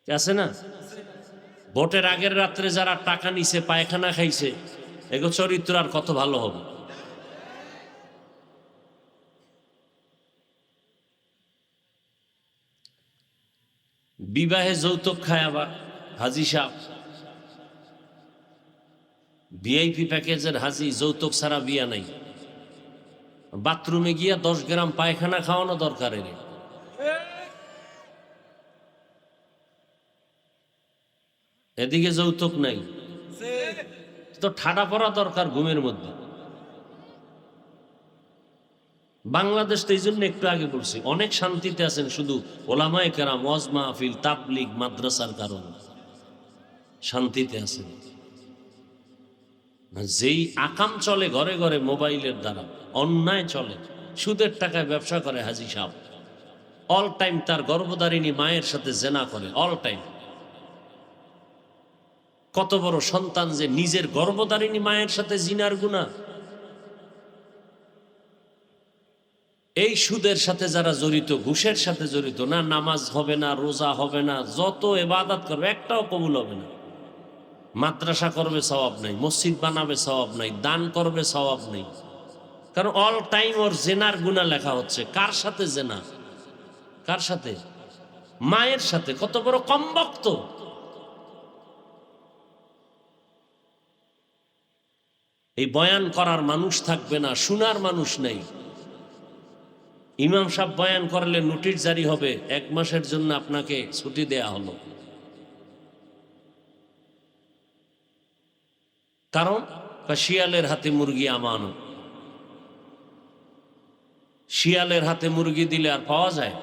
আছে না? ভোটের আগের রাত্রে যারা টাকা নিছে, পায়খানা খাইছে, এগো চরিত্র আর কত ভালো হবে। বিবাহে যৌতুক খায় আবার হাজি সাহেব, ভিআইপি প্যাকেজের হাজি, যৌতুক ছাড়া বিয়া নাই। বাথরুমে গিয়া 10 গ্রাম পায়খানা খাওয়ানো দরকার। এদিকে যৌতুক নাই তো ঠাডা পড়া দরকার ঘুমের মধ্যে। বাংলাদেশ তো এই জন্য একটু আগে বলছি অনেক শান্তিতে আছেন, শুধু ওলামায়ে কেরাম, ওয়াজ মাহফিল, তাবলিগ, মাদ্রাসার কারণে শান্তিতে আছেন। যেই আকাম চলে ঘরে ঘরে মোবাইলের দ্বারা, অন্যায় চলে, সুদের টাকায় ব্যবসা করে হাজি সাহেব, অল টাইম তার গর্ভধারিণী মায়ের সাথে জেনা করে, অল টাইম। কত বড় সন্তান যে নিজের গর্ভধারিণী মায়ের সাথে জিনার গুনাহ। এই সুদের সাথে যারা জড়িত, ঘুষের সাথে জড়িত, না নামাজ হবে না, রোজা হবে না, যত ইবাদত করবে একটাও কবুল হবে না। মাদ্রাসা করবে সওয়াব নাই, মসজিদ বানাবে সওয়াব নাই, দান করবে সওয়াব নাই, কারণ অল টাইম ওর জেনার গুনাহ লেখা হচ্ছে। কার সাথে জেনা? কার সাথে? মায়ের সাথে। কত বড় কমবক্ত! এই বয়ান করার মানুষ থাকবে না, শোনার মানুষ নাই। ইমাম সাহেব বয়ান করলে নোটিশ জারি হবে, 1 মাসের জন্য আপনাকে ছুটি দেয়া হলো। কারণ শিয়ালের হাতে মুরগি আমানত। শিয়ালের হাতে মুরগি দিলে আর পাওয়া যায়?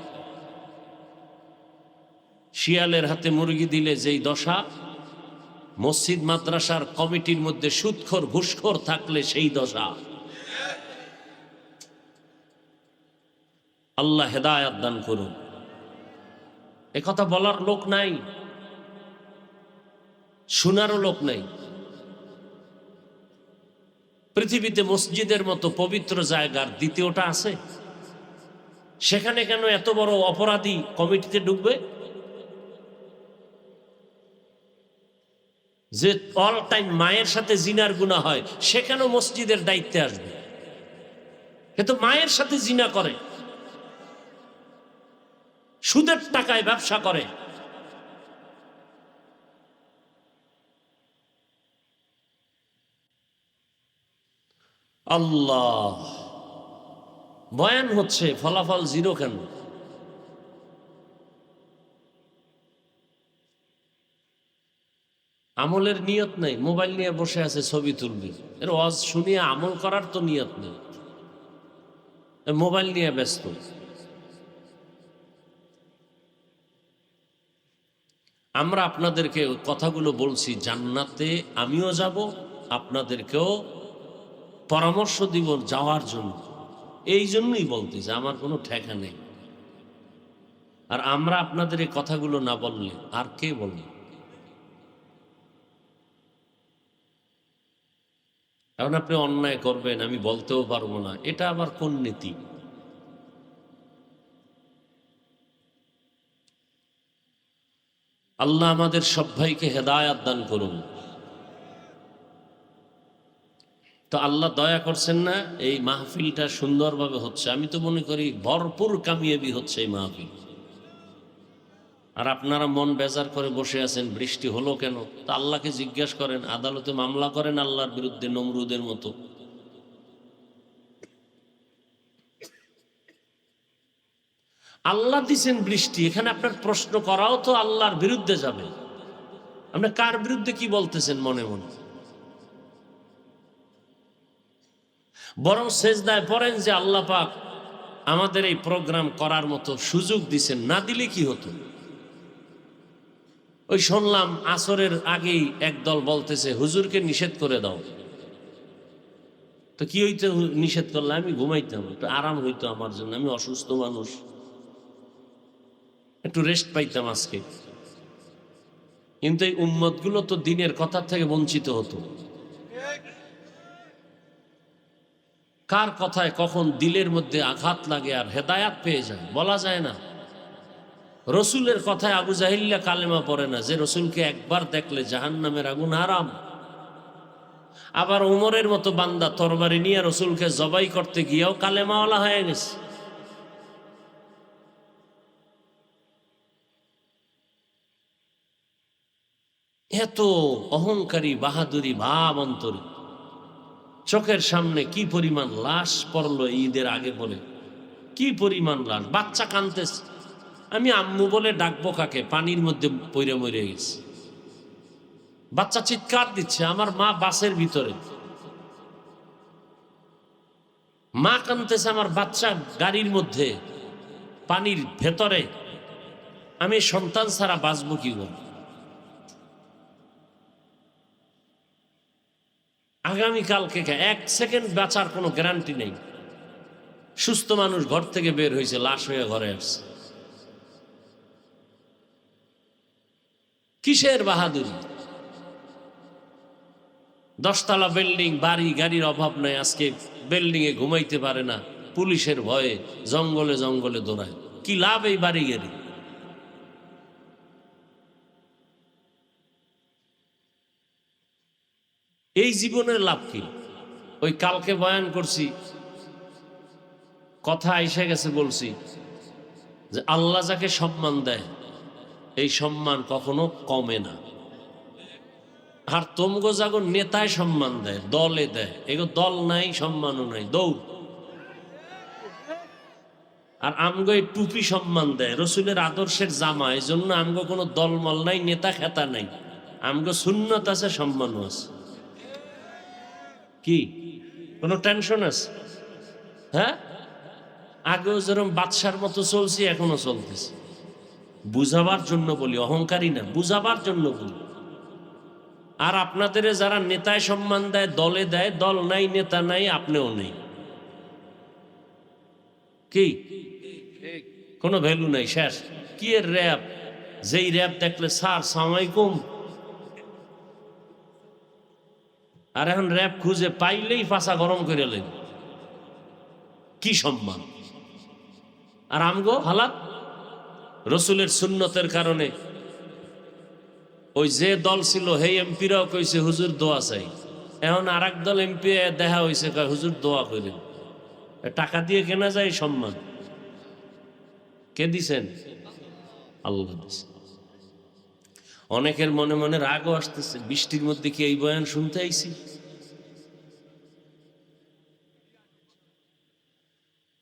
শিয়ালের হাতে মুরগি দিলে যেই দশা, মসজিদ মাদ্রাসার কমিটির মধ্যে সুদখোর ঘুষখোর থাকলে সেই দশা। আল্লাহ হেদায়েত দান করুন। একথা বলার লোক নাই, শোনারও লোক নাই। পৃথিবীতে মসজিদের মতো পবিত্র জায়গার দ্বিতীয়টা আছে, সেখানে কেন এত বড় অপরাধী কমিটিতে ঢুকবে? যে অল টাইম মায়ের সাথে জিনার গুনাহ হয়, সে কেন মসজিদের দায়িত্বে আসবে? এ তো মায়ের সাথে জিনা করে, সুদের টাকায় ব্যবসা করে। আল্লাহ, বয়ান হচ্ছে, ফলাফল 0 কেন? আমলের নিয়ত নেই, মোবাইল নিয়ে বসে আছে, ছবি তুলবি। এর ওয়াজ শুনিয়ে আমল করার তো নিয়ত নেই, মোবাইল নিয়ে ব্যস্ত। আমরা আপনাদেরকে কথাগুলো বলছি, জান্নাতে আমিও যাব, আপনাদেরকেও পরামর্শ দিব যাওয়ার জন্য। এই জন্যই বলতেছি, আমার কোনো ঠেকা নেই। আর আমরা আপনাদের এই কথাগুলো না বললে আর কে বলবে? এখন আপনি অন্যায় করবেন, আমি বলতেও পারবো না, এটা আবার কোন নীতি? আল্লাহ আমাদের সব ভাইকে হেদায়াত দান করুন। তো আল্লাহ দয়া করছেন না, এই মাহফিলটা সুন্দরভাবে হচ্ছে। আমি তো মনে করি ভরপুর কামিয়াবি হচ্ছে এই মাহফিল। আর আপনারা মন বেজার করে বসে আছেন, বৃষ্টি হলো কেন? তা আল্লাহকে জিজ্ঞাসা করেন, আদালতে মামলা করেন আল্লাহর বিরুদ্ধে নমরুদের মতো। আল্লাহ দিছেন বৃষ্টি, এখানে আপনার প্রশ্ন করাও তো আল্লাহর বিরুদ্ধে যাবে। আপনি কার বিরুদ্ধে কি বলতেছেন মনে মনে? বরং সেজদায় পড়েন যে আল্লাহ পাক আমাদের এই প্রোগ্রাম করার মতো সুযোগ দিছেন, না দিলে কি হতো? ওই শুনলাম আসরের আগেই একদল বলতেছে হুজুরকে নিষেধ করে দাও। তো কি হইতো নিষেধ করলে? আমি ঘুমাইতাম, একটু আরাম হইতো আমার জন্য, আমি অসুস্থ মানুষ, একটু রেস্ট পাইতাম আজকে। কিন্তু এই উম্মতগুলো তো দিনের কথা থেকে বঞ্চিত হতো। কার কথায় কখন দিলের মধ্যে আঘাত লাগে আর হেদায়াত পেয়ে যায় বলা যায় না। রসুলের কথায় আবু জাহিল্লা কালেমা পড়ে না, যে রসুলকে একবার দেখলে জাহান্নামের আগুন হারাম। আবার উমরের মতো বান্দা তরবারি নিয়ে রসুলকে জবাই করতে গিয়েও কালেমাওয়ালা হয়ে গেছে। এত অহংকারী বাহাদুরি ভাব অন্তরে। চোখের সামনে কি পরিমাণ লাশ পড়লো ঈদের আগে বলে, কি পরিমাণ লাশ। বাচ্চা কাঁদতেছে, আমি আম্মু বলে ডাকবো কাকে? পানির মধ্যে পইরে মরে গেছে। বাচ্চা চিৎকার দিচ্ছে, আমার মা বাসের ভিতরে, মা কাঁদতেছে, আমার বাচ্চা গাড়ির মধ্যে পানির ভেতরে, আমি সন্তান ছাড়া বাঁচবো কি করে? আগামীকালকে এক সেকেন্ড বাঁচার কোনো গ্যারান্টি নেই। সুস্থ মানুষ ঘর থেকে বের হয়েছে, লাশ হয়ে ঘরে আসছে। কিসের বাহাদুরি? 10তলা বিল্ডিং, বাড়ি গাড়ির অভাব নাই, আজকে বিল্ডিং এ ঘুমাইতে পারে না, পুলিশের ভয়ে জঙ্গলে জঙ্গলে দৌড়ায়। কি লাভ এই বাড়ি গাড়ি? এই জীবনের লাভ কি? ওই কালকে বয়ান করছি, কথা এসে গেছে, বলছি যে আল্লাহ যাকে সম্মান দেয় এই সম্মান কখনো কমে না। আর তোমগো যাগো নেতায় সম্মান দেয়, দলে দেয়, এগো দল নাই, সম্মানও নাই, দৌড়। আর আমগো এই টুপি সম্মান দেয়, রসুলের আদর্শের জামা, এই জন্য আমগো কোনো দলমল নাই, নেতা খেতা নাই, আমগো সুন্নত আছে, সম্মানও আছে। কি কোনো টেনশন আছে? হ্যাঁ, আগেও যেরকম বাদশার মতো চলছি, এখনো চলতেছে। বুঝাবার জন্য বলি, অহংকারী না, বুঝাবার জন্য বলি। আর আপনাদের যারা নেতায় সম্মান দেয়, দলে দেয়, দল নাই, নেতা নাই, আপনিও নেই, কি কোনো ভ্যালু নাই, শেষ। কি এর র্যাব? যেই র্যাব দেখলে স্যার সালামালাইকুম, আর এখন র্যাব খুঁজে পাইলেই পাছা গরম করে লেন, কি সম্মান। আর আমগো হালাত রসুলের সুন্নতের কারণে। ওই যে দল ছিল সেই এমপিরাও কইছে হুজুর দোয়া চাই, এখন আর এক দল এমপি দেখা হয়েছে হুজুর দোয়া করেন। টাকা দিয়ে কেনা যায় সম্মান? কে দিছেন? আল্লাহ দিছেন। অনেকের মনে মনে রাগও আসতেছে, বৃষ্টির মধ্যে কি এই বয়ান শুনতে আইছি?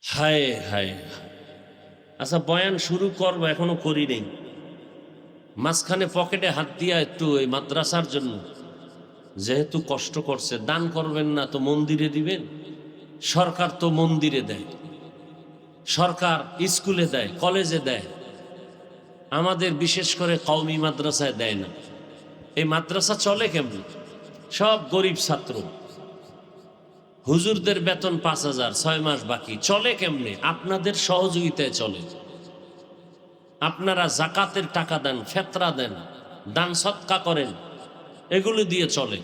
হায় হায়। আচ্ছা, বয়ান শুরু করবো, এখনো করি নেই। মাঝখানে পকেটে হাত দিয়া একটু এই মাদ্রাসার জন্য, যেহেতু কষ্ট করছে, দান করবেন না তো মন্দিরে দিবেন। সরকার তো মন্দিরে দেয়, সরকার স্কুলে দেয়, কলেজে দেয়, আমাদের বিশেষ করে কওমি মাদ্রাসায় দেয় না। এই মাদ্রাসা চলে কেমন? সব গরিব ছাত্র, হুজুরদের বেতন 5,000, 6 মাস বাকি, চলে কেমনে? আপনাদের সহযোগিতায় চলে। আপনারা জাকাতের টাকা দেন, ফেতরা দেন, দান সৎকা করেন, এগুলো দিয়ে চলে।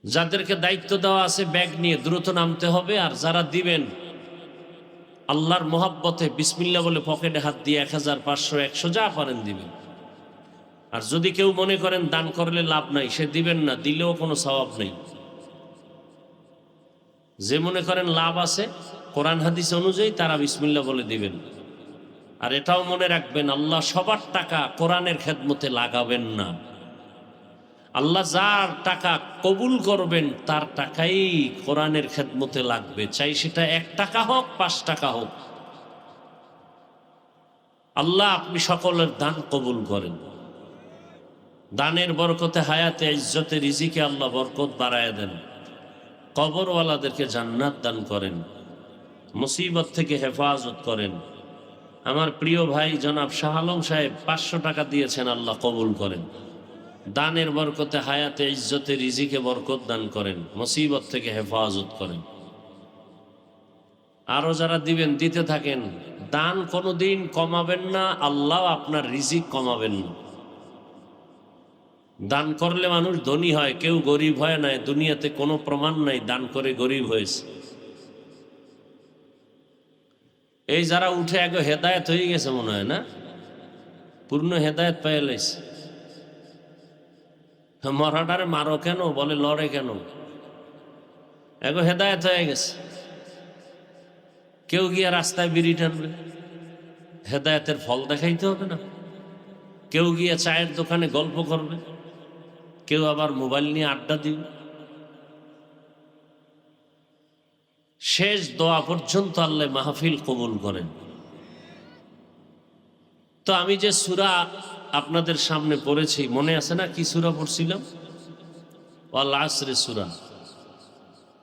যাদেরকে দায়িত্ব দেওয়া আছে ব্যাগ নিয়ে দ্রুত নামতে হবে। আর যারা দিবেন আল্লাহর মোহাব্বতে বিসমিল্লাহ বলে পকেটে হাত দিয়ে 1000, 500, 100 যা পারেন দিবেন। আর যদি কেউ মনে করেন দান করলে লাভ নাই, সে দিবেন না, দিলেও কোনো সওয়াব নেই। যে মনে করেন লাভ আছে কোরআন হাদিস অনুযায়ী, তারা বিসমিল্লাহ বলে দিবেন। আর এটাও মনে রাখবেন, আল্লাহ সবার টাকা কোরআনের খেদমতে লাগাবেন না। আল্লাহ যার টাকা কবুল করবেন তার টাকাই কোরআনের খেদমতে লাগবে, চাই সেটা 1 টাকা হোক 5 টাকা হোক। আল্লাহ আপনি সকলের দান কবুল করেন। দানের বরকতে হায়াতে ইজ্জতে রিজিকে আল্লাহ বরকত বাড়ায় দেন। কবরওয়ালাদেরকে জান্নাত দান করেন, মুসিবত থেকে হেফাজত করেন। আমার প্রিয় ভাই জনাব শাহ আলম সাহেব 500 টাকা দিয়েছেন, আল্লাহ কবুল করেন। দানের বরকতে হায়াতে ইজ্জতে রিজিকে বরকত দান করেন, মুসিবত থেকে হেফাজত করেন। আরো যারা দিবেন দিতে থাকেন। দান কোনোদিন কমাবেন না, আল্লাহ আপনার রিজিক কমাবেন না। দান করলে মানুষ ধনী হয়, কেউ গরিব হয় না। দুনিয়াতে কোনো প্রমাণ নাই দান করে গরিব হয়েছে। এই যারা উঠে আগে হেদায়েত হয়ে গেছে মনে হয় না, পূর্ণ হেদায়েত পেয়ে লাইছে। মরাটারে মারো কেন, বলে লড়ে কেন, এগো হেদায়েত হয়ে গেছে। কেউ গিয়ে রাস্তায় বিড়ি টানবে, হেদায়েতের ফল দেখাইতে হবে না। কেউ গিয়ে চায়ের দোকানে গল্প করবে, কেউ আবার মোবাইল নিয়ে আড্ডা দিবে। শেষ দোয়া পর্যন্ত আল্লাহ মাহফিল কবুল করেন। তো আমি যে সূরা আপনাদের সামনে পড়েছি, মনে আছে না কি সূরা পড়ছিলাম? ওয়াল আসরে সূরা।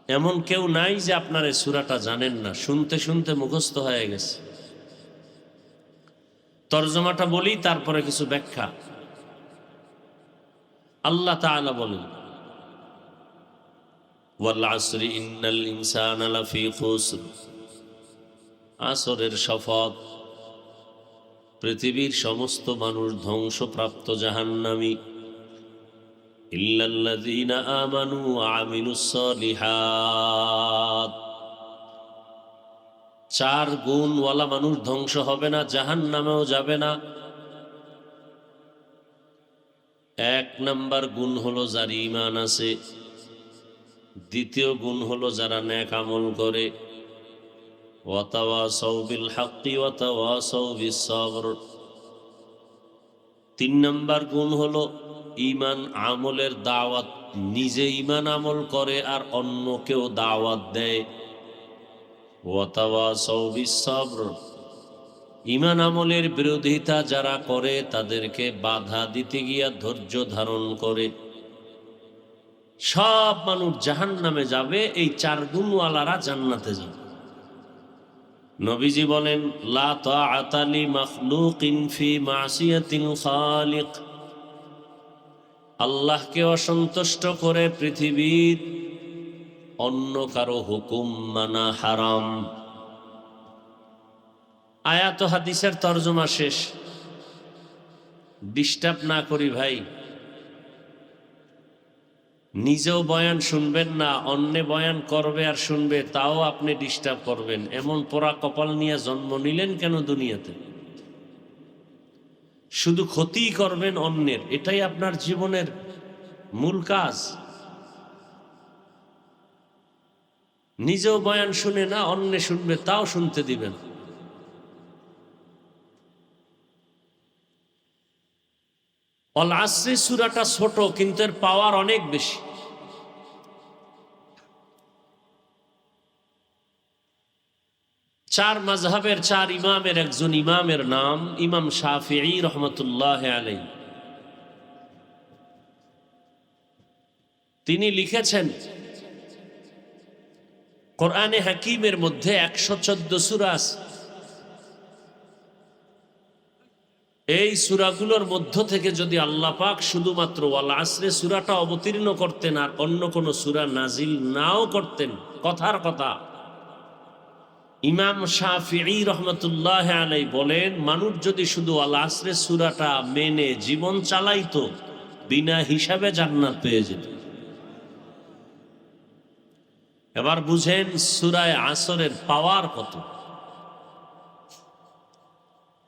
এমন কেউ নাই যে আপনার এই সূরাটা জানেন না, শুনতে শুনতে মুখস্থ হয়ে গেছে। তরজমাটা বলি, তারপরে কিছু ব্যাখ্যা। আল্লাহ তাআলা বলেন, ওয়াল আসরি ইন্নাল ইনসানা লাফি খুসর। আসরের শপথ, পৃথিবীর সমস্ত মানুষ ধ্বংসপ্রাপ্ত জাহান্নামী। ইল্লাল্লাযীনা আমানু ওয়া আমিলুস সালিহাত। 4 গুণওয়ালা মানুষ ধ্বংস হবে না, জাহান্নামেও যাবে না। 1 নাম্বার গুণ হলো যার ঈমান আছে। দ্বিতীয় গুণ হলো যারা নেক আমল করে। ওয়া তাওয়াসাউ বিল হাক্কি ওয়া তাওয়াসাউ বিস সবর। 3 নাম্বার গুণ হলো ঈমান আমলের দাওয়াত, নিজে ঈমান আমল করে আর অন্যকেও দাওয়াত দেয়। ওয়া তাওয়াসাউ বিস সবর। ঈমান আমলের বিরোধিতা যারা করে তাদেরকে বাধা দিতে গিয়া ধৈর্য ধারণ করে। সব মানুষ জাহান্নামে যাবে, এই 4 গুণওয়ালারা জান্নাতে যাবে। নবীজি বলেন, লা তাআতা লি মাখলুকিন ফি মাসিয়াতিল খালিক। আল্লাহকে অসন্তুষ্ট করে পৃথিবীর অন্য কারো হুকুম মানা হারাম। আয়াত ও হাদিসের তরজমা শেষ। ডিস্টার্ব না করি ভাই। নিজেও বয়ান শুনবেন না, অন্যে বয়ান করবে আর শুনবে, তাও আপনি ডিস্টার্ব করবেন। এমন পোড়া কপাল নিয়ে জন্ম নিলেন কেন দুনিয়াতে? শুধু ক্ষতিই করবেন অন্যের, এটাই আপনার জীবনের মূল কাজ। নিজেও বয়ান শুনে না, অন্যে শুনবে তাও শুনতে দিবেন। অল আসরি সূরাটা ছোট, কিন্তু এর পাওয়ার অনেক বেশি। চার মাযহাবের 4 ইমামের একজন ইমামের নাম ইমাম শাফিঈ রহমতুল্লাহ আলাইহি। তিনি লিখেছেন, কোরআনে হাকিমের মধ্যে 114 সূরা আছে। এই সূরাগুলোর মধ্য থেকে যদি আল্লাহ পাক শুধুমাত্র ওয়াল আসরে সূরাটা অবতীর্ণ করতেন আর অন্য কোন সূরা নাজিল নাও করতেন, কথার কথা, ইমাম শাফিঈ রহমতুল্লাহ আলাইহি বলেন, মানুষ যদি শুধু ওয়াল আসরে সূরাটা মেনে জীবন চালাইতো, বিনা হিসাবে জান্নাত পেয়ে যেত। এবার বুঝেন সূরা আসরের পাওয়ার কত।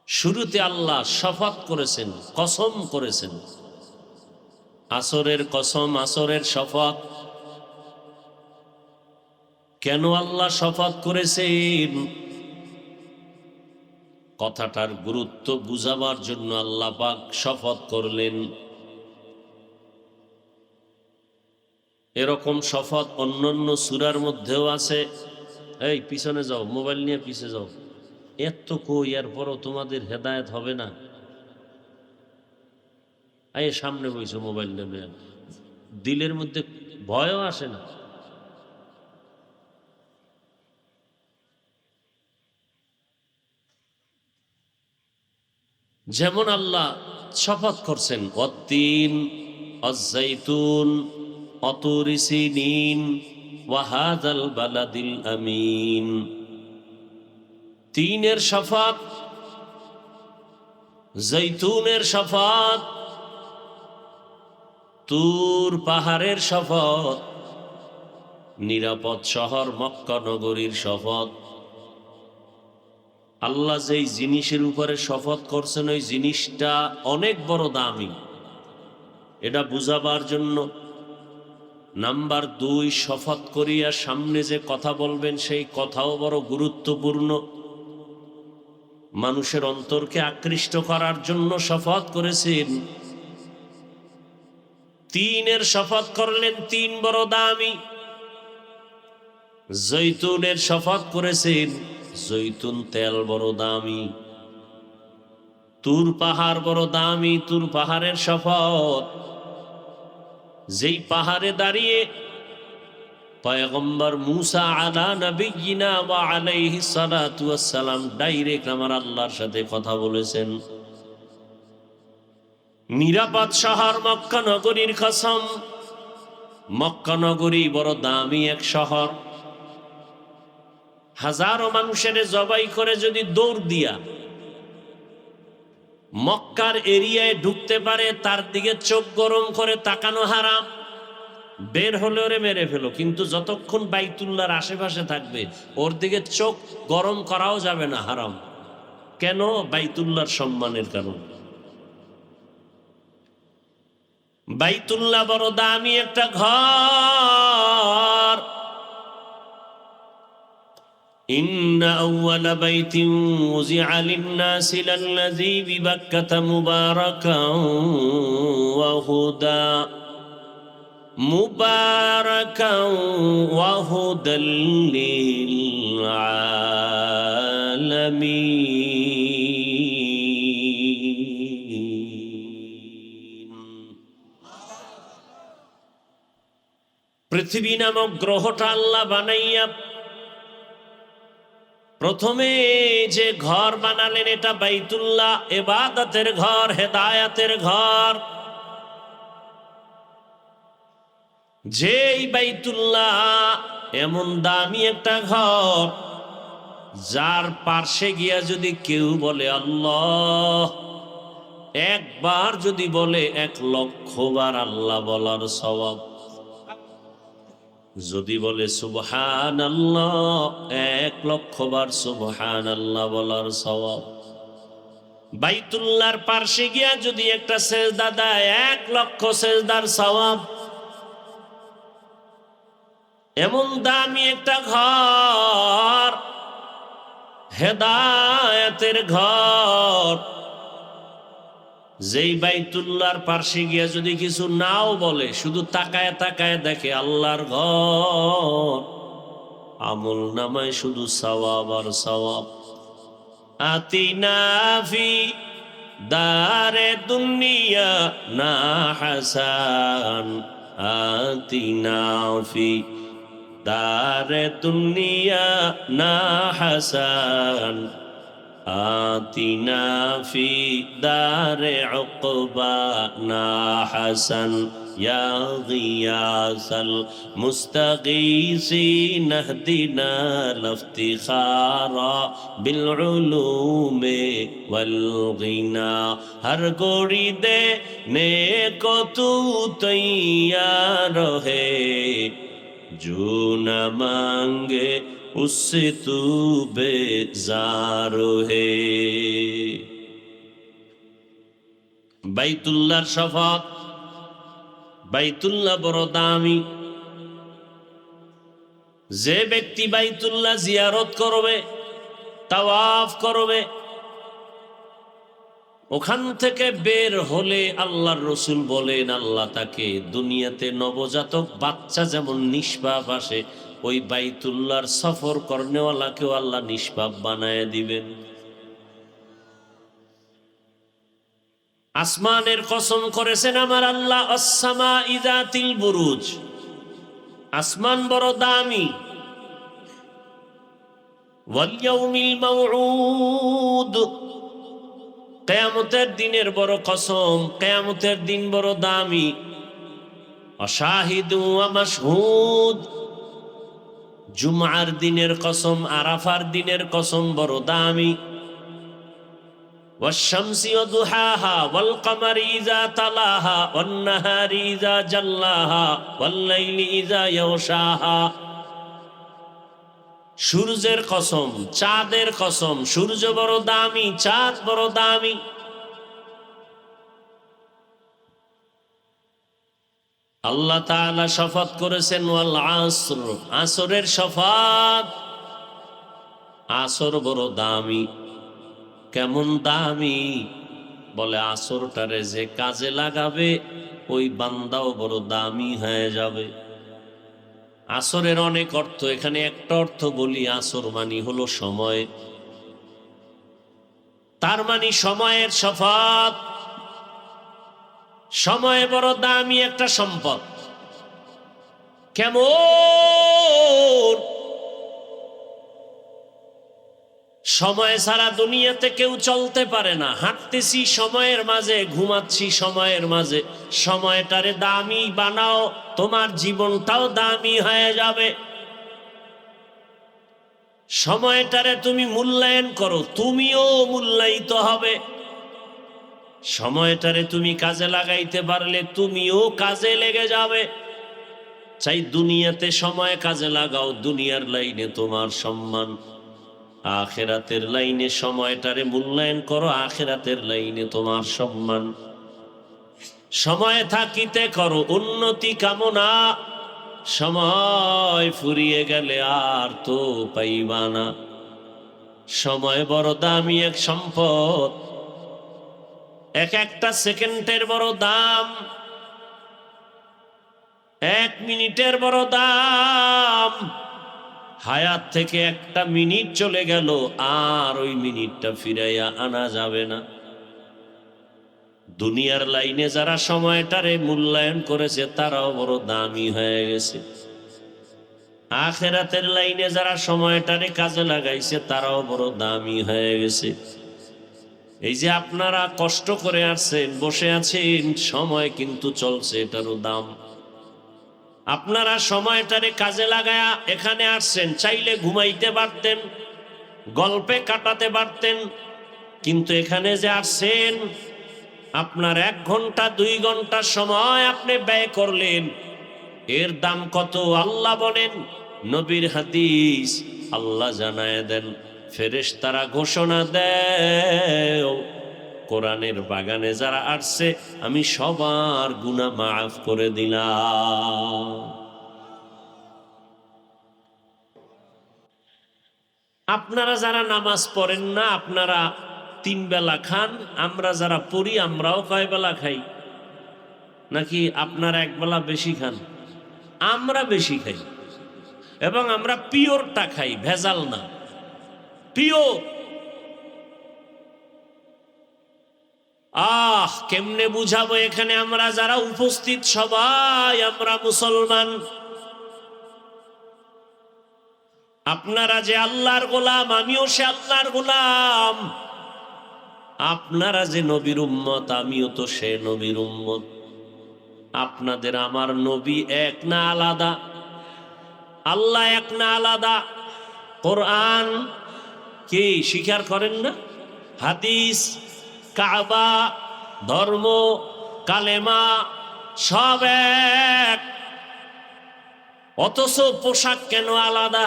শুরুতে আল্লাহ শপথ করেছেন, কসম করেছেন। আসরের কসম, আসরের শপথ। কেন আল্লাহ শপথ করেছেন? কথাটার গুরুত্ব বুঝাবার জন্য আল্লাহ পাক শপথ করলেন। এরকম শপথ অন্যান্য সূরার মধ্যেও আছে। এই পিছনে যাও, মোবাইল নিয়ে পিছে যাও। এত কই এরপরও তোমাদের হেদায়েত হবে না? এই সামনে বইছো মোবাইল নেবে, দিলের মধ্যে ভয়ও আসে না। যেমন আল্লাহ শপথ করছেন ওয়াত্তিন ওয়াজ্জাইতুন ওয়াতুরি সিনিন ওয়া হাযাল বালাদিল আমিন। তিনের শপথ, জৈতুনের শপথ, তুর পাহাড়ের শপথ, নিরাপদ শহর মক্কা নগরীর শপথ। আল্লাহ যেই জিনিসের উপরে শপথ করছেন ওই জিনিসটা অনেক বড় দামি। এটা বুঝাবার জন্য নাম্বার 2, শপথ করিয়া সামনে যে কথা বলবেন সেই কথাও বড় গুরুত্বপূর্ণ। মানুষের অন্তরকে আকৃষ্ট করার জন্য শপথ করেছেন। 3-এর শপথ করলেন, 3 বড় দামি। জৈতুনের শপথ করেছেন, জৈতুন তেল বড় দামি। তুর পাহাড় বড় দামি, তুর পাহাড়ের শপথ। যেই পাহাড়ে দাঁড়িয়ে পয়গম্বর মুসা আলা নবিয়িনা ওয়া আলাইহিস সালাতু ওয়াস সালাম ডাইরেক্ট আমার আল্লাহর সাথে কথা বলেছেন। নিরাপদ শহর মক্কা নগরীর কসম, মক্কা নগরী বড় দামি এক শহর। হাজারো মানুষের জবাই করে যদি দৌড় দিয়া মক্কার এরিয়ায় ঢুকতে পারে তার দিকে চোখ গরম করে তাকানো হারাম। বের হলে ওরে মেরে ফেলো, কিন্তু যতক্ষণ বাইতুল্লাহর আশেপাশে থাকবে ওর দিকে চোখ গরম করাও যাবে না, হারাম। কেন? বাইতুল্লাহর সম্মানের কারণ। বাইতুল্লাহ বড় দামি একটা ঘর। ইন্না আউওয়ালা বাইতিন উযিআ লিন-নাসি লাল্লাযী বিবাক্কাতা মুবারাকান ওয়া হুদা মুবারাকান ওয়া হুদাল লিল আলামিন। পৃথিবী নামক গ্রহটা আল্লাহ বানাইয়া প্রথমে যে ঘর বানালেন এটা বাইতুল্লাহ, ইবাদতের ঘর, হেদায়েতের ঘর। যেই বাইতুল্লাহ এমন দামি একটা ঘর, যার পার্শ্বে গিয়া যদি কেউ বলে আল্লাহ, একবার যদি বলে 1,00,000 বার আল্লাহ বলার সওয়াব। যদি বলে সুবহানাল্লাহ, 1,00,000 বার সুবহানাল্লাহ বলার সওয়াব। বাইতুল্লাহর পার্শ্বে গিয়া যদি একটা সেজদা দেয় 1,00,000 সেজদার সওয়াব। এমন দামি একটা ঘর, হেদায়েতের ঘর। যেই বাইতুল্লাহর পার্শ্বে গিয়া যদি কিছু নাও বলে, শুধু তাকায় তাকায় দেখে আল্লাহর ঘর, আমল নামায় শুধু সওয়াব আর সওয়াব। আতিনা ফি দারে দুনিয়া না হাসান, আতিনা ফি দারে দুনিয়া না হাসান, আতিনা ফি দারে উকবা না হাসান, ইয়া গিয়াসাল মুস্তাগীসিন ইহদিনা লিফতিখারা বিল উলুমি ওয়াল গিনা। হর গোড়ি দে নেকো তু তৈয়ার হে, जो न मांगे उससे तू बेजार है। বাইতুল্লাহর শপথ। বাইতুল্লাহ বড় দামি। যে ব্যক্তি বাইতুল্লাহ জিয়ারত করবে, তাওয়াফ করবে, ওখান থেকে বের হলে আল্লাহর রসুল বলেন আল্লাহ তাকে দুনিয়াতে নবজাতক বাচ্চা যেমন নিষ্পাপ আসে, ওই বাইতুল্লাহর সফর করনেওয়ালাকেও আল্লাহ নিষ্পাপ বানায় দিবেন। আসমানের কসম করেছেন আমার আল্লাহ, আসসামা ইযাতিল বুরুজ, আসমান বড় দামি, ওয়াল ইয়াউমিল মাউউদ, কিয়ামতের দিনের বড় কসম, কিয়ামতের দিন বড় দামি, অশাহিদু ওয়া মাশহুদ, জুমআর দিনের কসম, আরাফার দিনের কসম বড় দামি, ওয়াশ-শামসি ওয়া দুহাহা ওয়াল কমারি ইযা তালাহা ওয়ান নাহারি ইযা জাল্লাহা ওয়াল লাইলি ইযা ইয়াগশাহা, সূর্যের কসম, চাঁদের কসম, সূর্য বড় দামি, চাঁদ বড় দামি। আল্লাহ তাআলা শপথ করেছেন ওয়াল আসর, আসরের শপথ, আসর বড় দামি। কেমন দামি? বলে আসরটারে যে কাজে লাগাবে ওই বান্দাও বড় দামি হয়ে যাবে। আসরের অনেক অর্থ, এখানে একটা অর্থ বলি, আসর মানে হলো সময়, তার মানে সময়ের শপথ। সময় বড় দামি একটা সম্পদ। কেমন? সময় ছাড়া দুনিয়াতে কেউ চলতে পারে না। হাঁটতেছি সময়ের মাঝে, ঘুমাচ্ছি সময়ের মাঝে। সময়টারে দামি বানাও, তোমার জীবনটাও দামি হয়ে যাবে। সময়টারে তুমি মূল্যায়ন করো, তুমিও মূল্যায়িত হবে। সময়টারে তুমি কাজে লাগাইতে পারলে তুমিও কাজে লেগে যাবে। চাই দুনিয়াতে সময় কাজে লাগাও, দুনিয়ার লাইনে তোমার সম্মান, আখিরাতের লাইনে সময়টারে মূল্যায়ন করো, আখিরাতের লাইনে তোমার সম্মান। সময় থাকিতে করো উন্নতি কামনা, সময় ফুরিয়ে গেলে আর তো পাইবা না। সময় বড় দামি এক সম্পদ, এক একটা সেকেন্ডের বড় দাম, এক মিনিটের বড় দাম। হায়াত থেকে একটা মিনিট চলে গেল, আর ওই মিনিটটা ফিরাইয়া আনা যাবে না। দুনিয়ার লাইনে যারা সময়টারে মূল্যায়ন করেছে তারাও বড় দামি হয়ে গেছে। আখিরাতের লাইনে যারা সময়টারে কাজে লাগাইছে তারাও বড় দামি হয়ে গেছে। এই যে আপনারা কষ্ট করে আসছেন, বসে আছেন, সময় কিন্তু চলছে, এটারও দাম। আপনারা সময়টারে কাজে লাগায়া এখানে আসছেন, চাইলে ঘুমাইতে পারতেন, গল্পে কাটাতে পারতেন, কিন্তু এখানে যে আসছেন আপনার 1 ঘন্টা 2 ঘন্টা সময় আপনি ব্যয় করলেন, এর দাম কত আল্লাহ বলেন, নবীর হাদিস আল্লাহ জানায় দেন। ফেরেশতারা ঘোষণা দেয়, কোরআনের বাগানে যারা আসছে আমি সবার গুনাহ মাফ করে দিলাম। আপনারা যারা নামাজ পড়েন না, আপনারা 3 বেলা খান, আমরা যারা পড়ি আমরাও কয় বেলা খাই? নাকি আপনারা 1 বেলা বেশি খান? আমরা বেশি খাই, এবং আমরা পিওরটা খাই, ভেজাল না, পিওর। কেমনে বুঝাবো? এখানে আমরা যারা উপস্থিত সবাই আমরা মুসলমান। আপনারা যে আল্লাহর গোলাম, আমিও সে আল্লাহর গোলাম। আপনারা যে নবীর উম্মত, আমিও তো সে নবীর উম্মত। আপনাদের আমার নবী এক না আলাদা? আল্লাহ এক না আলাদা? কোরআন কি স্বীকার করেন না? হাদিস, কাবা, ধর্ম, কালেমা সব এক, অথচ পোশাক কেন আলাদা?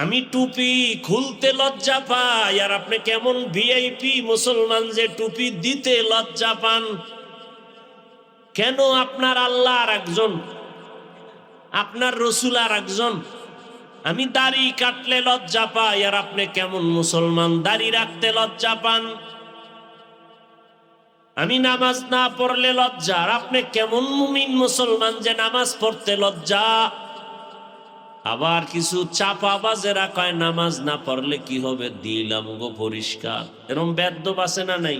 আমি টুপি খুলতে লজ্জা পাই, আর আপনি কেমন ভিআইপি মুসলমান যে টুপি দিতে লজ্জা পান কেন? আপনার আল্লাহ আর একজন, আপনার রসুল আর একজন। আমি দাড়ি কাটলে লজ্জা পাই, আর আপনি কেমন মুসলমান দাড়ি রাখতে লজ্জা পান? আমি নামাজ না পড়লে লজ্জা। আর আপনি কেমন মুমিন মুসলমান যে নামাজ পড়তে লজ্জা? আবার কিছু চাপাবাজেরা কয় নামাজ না পড়লে কি হবে, দিলাম গো পরিষ্কার। এরকম বেদ্যপ আছে না নাই?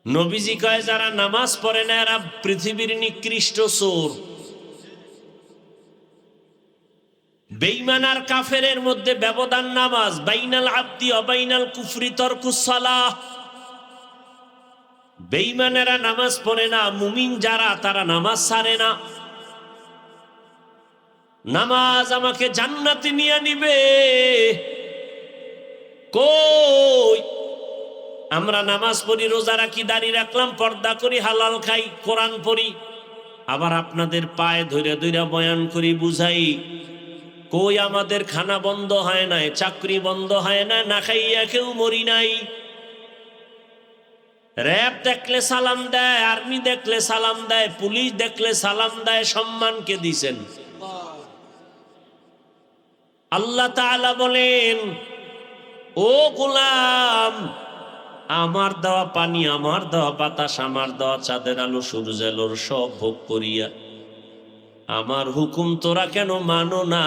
নবীজি কয় যারা নামাজ পড়ে না এরা পৃথিবীর নিকৃষ্ট চোর। বেঈমান আর কাফেরের মধ্যে ব্যবধান নামাজ। বাইনাল আবদি ওয়া বাইনাল কুফরি তারকুস সালাহ। বেঈমানেরা নামাজ পড়ে না, মুমিন যারা তারা নামাজ ছাড়ে না। নামাজ আমাকে জান্নাতে নিয়ে নিবে। কই আমরা নামাজ পড়ি, রোজা রাখি, দাড়ি রাখলাম, পর্দা করি, হালাল খাই, কোরআন পড়ি, আবার আপনাদের পায়ে ধরে ধরে বয়ান করি, বুঝাই। কই আমাদের খানা বন্ধ হয় নাই, চাকরি বন্ধ হয় না, না খাইয়া কেউ মরি নাই। র‍্যাব দেখলে সালাম দেয়, আর্মি দেখলে সালাম দেয়, পুলিশ দেখলে সালাম দেয়। সম্মানকে দিছেন। আল্লাহ তাআলা বলেন, ও গোলাম, আমার দেওয়া পানি, আমার দেওয়া বাতাস, আমার দেওয়া চাঁদের আলো, সূর্যের আলোর সব ভোগ করিয়া আমার হুকুম তোরা কেন মানো না?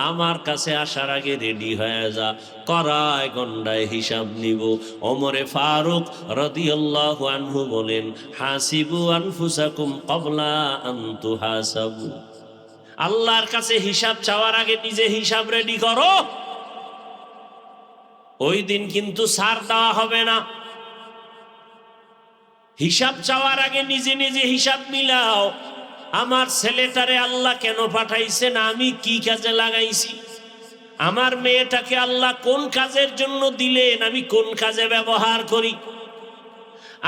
আমার কাছে আসার আগে রেডি হয়ে যা, করায় গন্ডায় হিসাব নিব। ওমরে ফারুক রাদিয়াল্লাহু আনহু বলেন, হাসিবু আনফুসাকুম ক্বাবলা আন তুহাসাবু। আল্লাহর কাছে হিসাব চাওয়ার আগে নিজে হিসাব রেডি করো। ওই দিন কিন্তু ছাড় দেওয়া হবে না। হিসাব চাওয়ার আগে নিজে নিজে হিসাব মিলাও। আমার ছেলেটারে আল্লাহ কেন পাঠাইছেন, আমি কি কাজে লাগাইছি? আমার মেয়েটাকে আল্লাহ কোন কাজের জন্য দিলেন, আমি কোন কাজে ব্যবহার করি?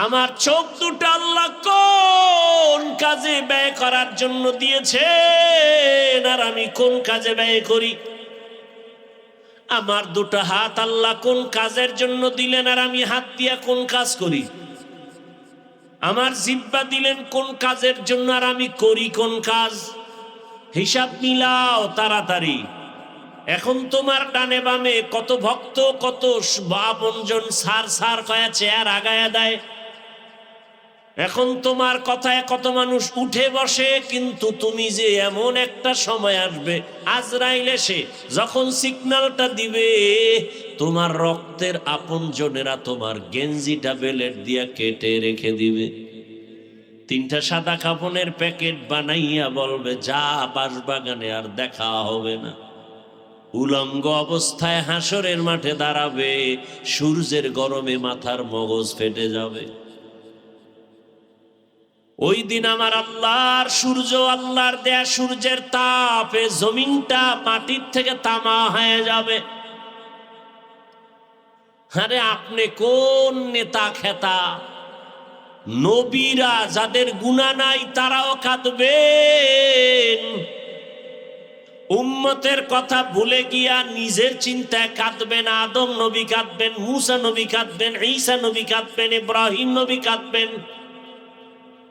আমার চোখ দুটো আল্লাহ কোন কাজে ব্যয় করার জন্য দিয়েছেন, আর আমি কোন কাজে ব্যয় করি? আমার দুটো হাত আল্লাহ কোন কাজের জন্য দিলেন, আর আমি হাত দিয়া কোন কাজ করি? আমার জিহ্বা দিলেন কোন কাজের জন্য, আর আমি করি কোন কাজ? হিসাব মিলাও তাড়াতাড়ি। এখন তোমার ডানে বামে কত ভক্ত, কত আপনজন সার সার কয়া চেয়ার আগায়া দেয়। এখন তোমার কথায় কত মানুষ উঠে বসে, কিন্তু তুমি যে এমন একটা সময় আসবে, আজরাইল এসে যখন সিগন্যালটা দিবে, তোমার রক্তের আপনজনেরা তোমার গেঞ্জিটা বেলেট দিয়া কেটে রেখে দিবে। তিনটা সাদা কাপড়ের প্যাকেট বানাইয়া বলবে, যা বাঁশবাগানে আর দেখা হবে না। উলঙ্গ অবস্থায় হাসরের মাঠে দাঁড়াবে, সূর্যের গরমে মাথার মগজ ফেটে যাবে। ওই দিন আমার আল্লাহর সূর্য, আল্লাহর দেয়া সূর্যের তাপে জমিনটা মাটির থেকে তামা হয়ে যাবে। আরে আপনি কোন নেতা খেতা? নবীরা যাদের গুনাহ নাই তারাও কাঁদবেন। উম্মতের কথা ভুলে গিয়া নিজের চিন্তায় কাঁদবেন। আদম নবী কাঁদবেন, মূসা নবী কাঁদবেন, ঈসা নবী কাঁদবেন, ইব্রাহিম নবী কাঁদবেন।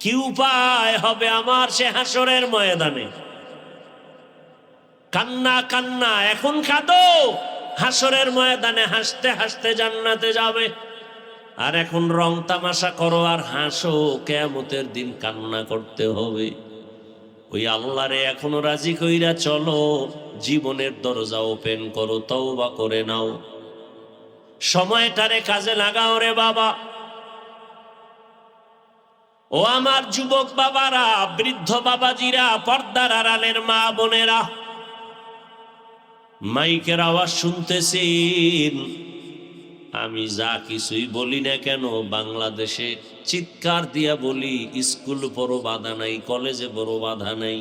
কি উপায় হবে আমার সে হাসরের ময়দানে? কান্না কান্না, এখন কাঁদো। হাসরের ময়দানে হাসতে হাসতে জান্নাতে যাবে। আর এখন রং তামাশা করো আর হাসো, কিয়ামতের দিন কান্না করতে হবে। ওই আল্লাহরে এখনো রাজি কইরা চলো, জীবনের দরজা ওপেন করো, তওবা করে নাও, সময়টারে কাজে লাগাও রে বাবা। ও আমার যুবক বাবারা, বৃদ্ধ বাবাজিরা, পর্দার আড়ালের মা বোনেরা, মাইকের আওয়াজ শুনতেছেন। আমি যা কিছুই বলি না কেন, বাংলাদেশে চিৎকার দিয়া বলি, স্কুল বড় বাধা নাই, কলেজে বড় বাধা নাই।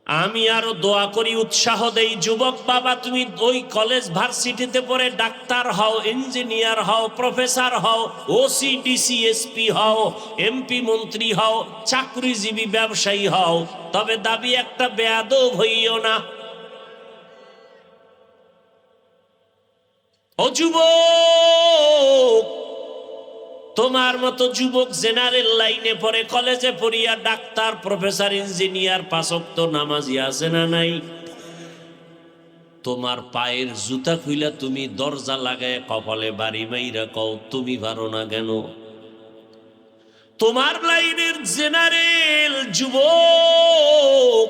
আমি আরো দোয়া করি, উৎসাহ দেই, যুবক বাবা তুমি ওই কলেজ ভার্সিটিতে পড়ে ডাক্তার হও, ইঞ্জিনিয়ার হও, প্রফেসর হও, ওসি ডিসি এসপি হও, এমপি মন্ত্রী হও, চাকরিজীবী ব্যবসায়ী হও, তবে দাবি একটা বেয়াদব হইও না। ও যুবক, তোমার মতো যুবক জেনারেল লাইনে পড়ে, কলেজে পড়িয়া ডাক্তার, প্রফেসর, ইঞ্জিনিয়ার, 5 ওয়াক্ত নামাজি আছে না নাই? তোমার পায়ের জুতা খুইলা তুমি দরজা লাগায় কপালে বাড়ি মাইরা কও তুমি পারো না কেন? তোমার লাইনের জেনারেল যুবক